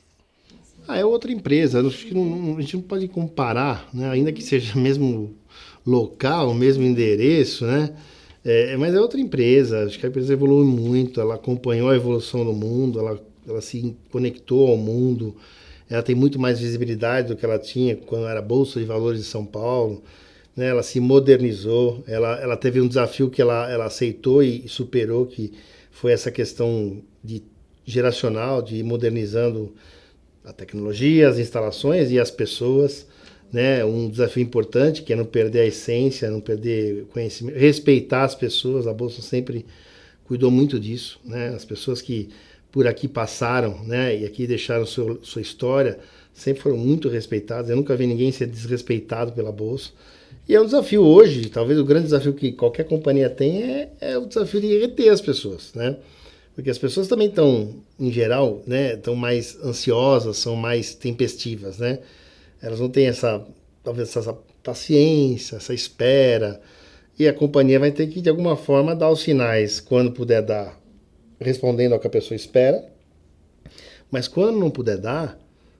É outra empresa, acho que a gente não pode comparar, né? Ainda que seja mesmo local, mesmo endereço, né? Mas é outra empresa, acho que a empresa evoluiu muito, ela acompanhou a evolução do mundo, ela se conectou ao mundo, ela tem muito mais visibilidade do que ela tinha quando era Bolsa de Valores de São Paulo, né? Ela se modernizou, ela teve um desafio que ela aceitou e superou, que foi essa questão geracional, de ir modernizando a tecnologia, as instalações e as pessoas, né? Um desafio importante que é não perder a essência, não perder o conhecimento, respeitar as pessoas. A Bolsa sempre cuidou muito disso, né? As pessoas que por aqui passaram, né? E aqui deixaram sua história, sempre foram muito respeitadas. Eu nunca vi ninguém ser desrespeitado pela Bolsa. E é um desafio hoje, talvez o grande desafio que qualquer companhia tem é o desafio de reter as pessoas, né? Porque as pessoas também estão, em geral, né, estão mais ansiosas, são mais tempestivas, né? Elas não têm talvez essa paciência, essa espera. E a companhia vai ter que, de alguma forma, dar os sinais quando puder dar, respondendo ao que a pessoa espera. Mas quando não puder dar,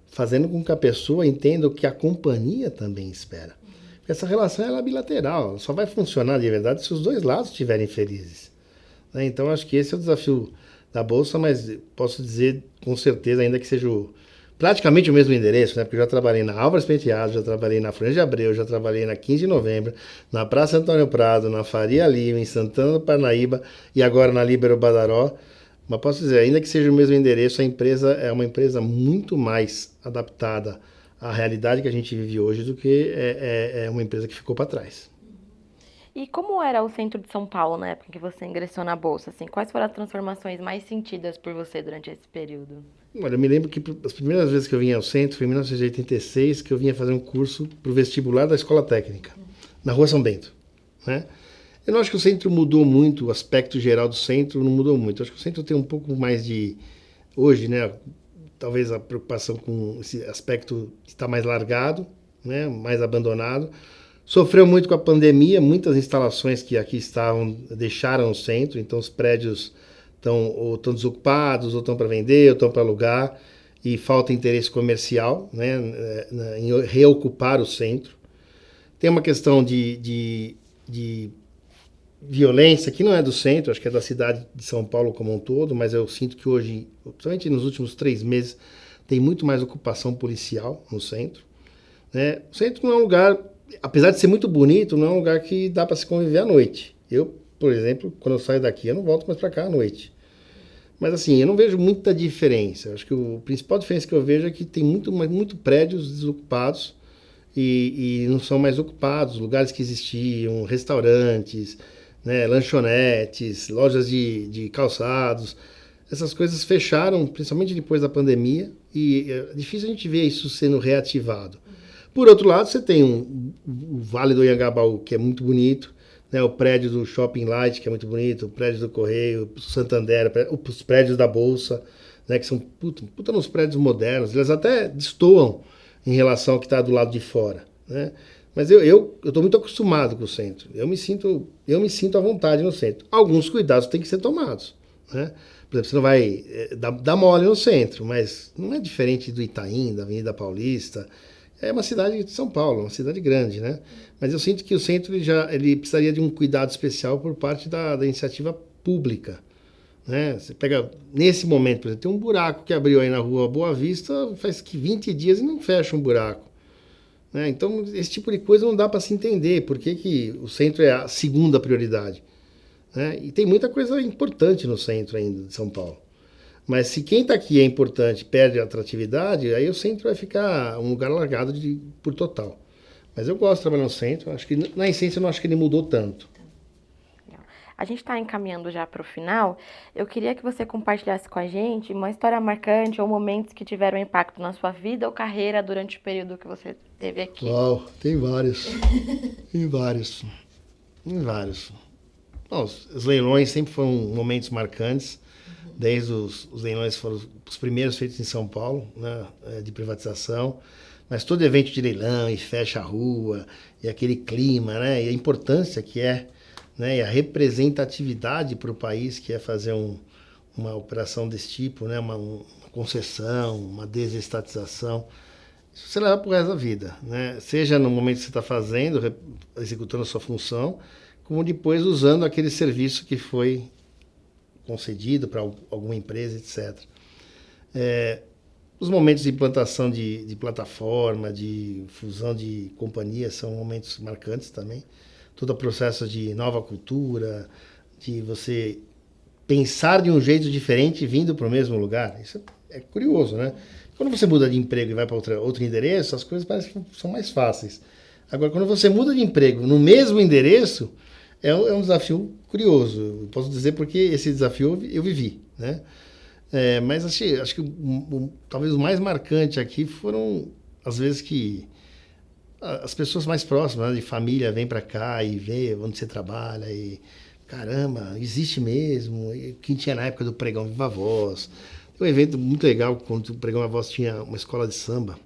fazendo com que a pessoa entenda o que a companhia também espera. Porque essa relação ela é bilateral, ela só vai funcionar de verdade se os dois lados estiverem felizes. Né? Então, acho que esse é o desafio da Bolsa, mas posso dizer com certeza, ainda que seja praticamente o mesmo endereço, né? Porque eu já trabalhei na Álvares Penteado, já trabalhei na Franja de Abreu, já trabalhei na 15 de Novembro, na Praça Antônio Prado, na Faria Lima, em Santana do Parnaíba e agora na Líbero Badaró. Mas posso dizer, ainda que seja o mesmo endereço, a empresa é uma empresa muito mais adaptada à realidade que a gente vive hoje do que é uma empresa que ficou para trás. E como era o centro de São Paulo na época que você ingressou na Bolsa? Assim, quais foram as transformações mais sentidas por você durante esse período? Olha, eu me lembro que as primeiras vezes que eu vinha ao centro foi em 1986, que eu vinha fazer um curso para o vestibular da Escola Técnica, na Rua São Bento. Né? Eu não acho que o centro mudou muito, o aspecto geral do centro não mudou muito. Eu acho que o centro tem um pouco mais de... Hoje, né, talvez a preocupação com esse aspecto está mais largado, né, mais abandonado. Sofreu muito com a pandemia, muitas instalações que aqui estavam deixaram o centro, então os prédios ou estão desocupados, ou estão para vender, ou estão para alugar, e falta interesse comercial, né, em reocupar o centro. Tem uma questão de violência, que não é do centro, acho que é da cidade de São Paulo como um todo, mas eu sinto que hoje, principalmente nos últimos 3 meses, tem muito mais ocupação policial no centro. Né? O centro não é um lugar, apesar de ser muito bonito, não é um lugar que dá para se conviver à noite. Eu, por exemplo, quando eu saio daqui, eu não volto mais para cá à noite. Mas assim, eu não vejo muita diferença. Acho que a principal diferença que eu vejo é que tem muito prédios desocupados e não são mais ocupados. Lugares que existiam, restaurantes, né, lanchonetes, lojas de calçados. Essas coisas fecharam, principalmente depois da pandemia, e é difícil a gente ver isso sendo reativado. Por outro lado, você tem o Vale do Anhangabaú, que é muito bonito, né, o prédio do Shopping Light, que é muito bonito, o prédio do Correio, o Santander, os prédios da Bolsa, né, que são puta nos prédios modernos, eles até destoam em relação ao que está do lado de fora. Né? Mas eu estou muito acostumado com o centro, eu me sinto à vontade no centro. Alguns cuidados têm que ser tomados. Né? Por exemplo, você não vai dar mole no centro, mas não é diferente do Itaim, da Avenida Paulista. É uma cidade de São Paulo, uma cidade grande, né? Mas eu sinto que o centro ele precisaria de um cuidado especial por parte da iniciativa pública. Né? Você pega, nesse momento, por exemplo, tem um buraco que abriu aí na rua Boa Vista faz 20 dias e não fecha um buraco. Né? Então, esse tipo de coisa não dá para se entender. Por que o centro é a segunda prioridade? Né? E tem muita coisa importante no centro ainda de São Paulo. Mas se quem está aqui é importante perde a atratividade, aí o centro vai ficar um lugar largado por total. Mas eu gosto de trabalhar no centro, acho que na essência eu não acho que ele mudou tanto. A gente está encaminhando já para o final. Eu queria que você compartilhasse com a gente uma história marcante ou momentos que tiveram impacto na sua vida ou carreira durante o período que você esteve aqui. Uau, tem vários. Tem vários. Tem vários. Bom, os leilões sempre foram momentos marcantes. Desde os leilões foram os primeiros feitos em São Paulo, né, de privatização, mas todo evento de leilão e fecha a rua, e aquele clima, né, e a importância que é, né, e a representatividade para o país que é fazer uma operação desse tipo, né, uma concessão, uma desestatização, isso você leva para o resto da vida, né, seja no momento que você está fazendo, executando a sua função, como depois usando aquele serviço que foi concedido para alguma empresa, etc. Os momentos de implantação de plataforma, de fusão de companhias, são momentos marcantes também. Todo o processo de nova cultura, de você pensar de um jeito diferente vindo para o mesmo lugar. Isso é curioso, né? Quando você muda de emprego e vai para outro endereço, as coisas parecem que são mais fáceis. Agora, quando você muda de emprego no mesmo endereço, é um desafio curioso. Eu posso dizer porque esse desafio eu vivi, né? Mas acho que talvez o mais marcante aqui foram as vezes que as pessoas mais próximas, né, de família, vêm para cá e vê onde você trabalha e caramba, existe mesmo. E quem tinha na época do Pregão Viva Voz. Tem um evento muito legal quando o Pregão Viva Voz tinha uma escola de samba,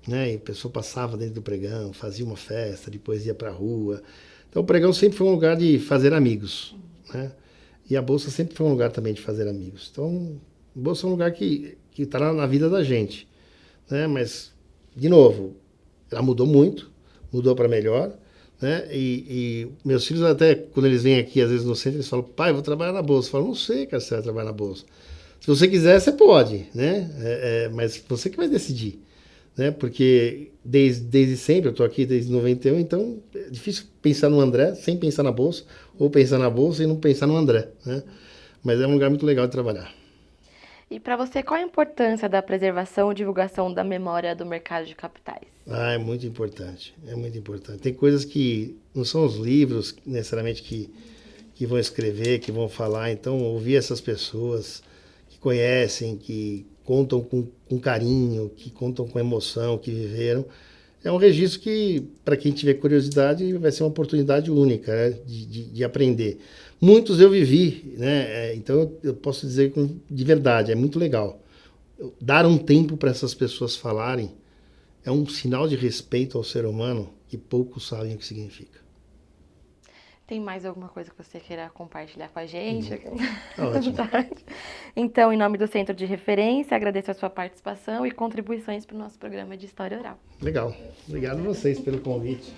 né? E a pessoa passava dentro do pregão, fazia uma festa, depois ia para a rua. Então, o pregão sempre foi um lugar de fazer amigos, né? E a Bolsa sempre foi um lugar também de fazer amigos. Então, a Bolsa é um lugar que está na vida da gente, né? Mas, de novo, ela mudou muito, mudou para melhor, né? E meus filhos até, quando eles vêm aqui, às vezes no centro, eles falam, pai, eu vou trabalhar na Bolsa. Eu falo, não sei, cara, se você vai trabalhar na Bolsa. Se você quiser, você pode, né? Mas você que vai decidir. Né? Porque desde sempre, eu estou aqui desde 91, então é difícil pensar no André sem pensar na Bolsa, ou pensar na Bolsa e não pensar no André. Né? Mas é um lugar muito legal de trabalhar. E para você, qual a importância da preservação e divulgação da memória do mercado de capitais? É muito importante, é muito importante. Tem coisas que não são os livros necessariamente que vão escrever, que vão falar, então ouvir essas pessoas que conhecem, que contam com carinho, que contam com emoção, que viveram. É um registro que, para quem tiver curiosidade, vai ser uma oportunidade única, né, de aprender. Muitos eu vivi, né? Então eu posso dizer de verdade, é muito legal. Dar um tempo para essas pessoas falarem é um sinal de respeito ao ser humano que poucos sabem o que significa. Tem mais alguma coisa que você queira compartilhar com a gente? Tá ótimo. Então, em nome do Centro de Referência, agradeço a sua participação e contribuições para o nosso programa de História Oral. Legal. Obrigado a vocês pelo convite.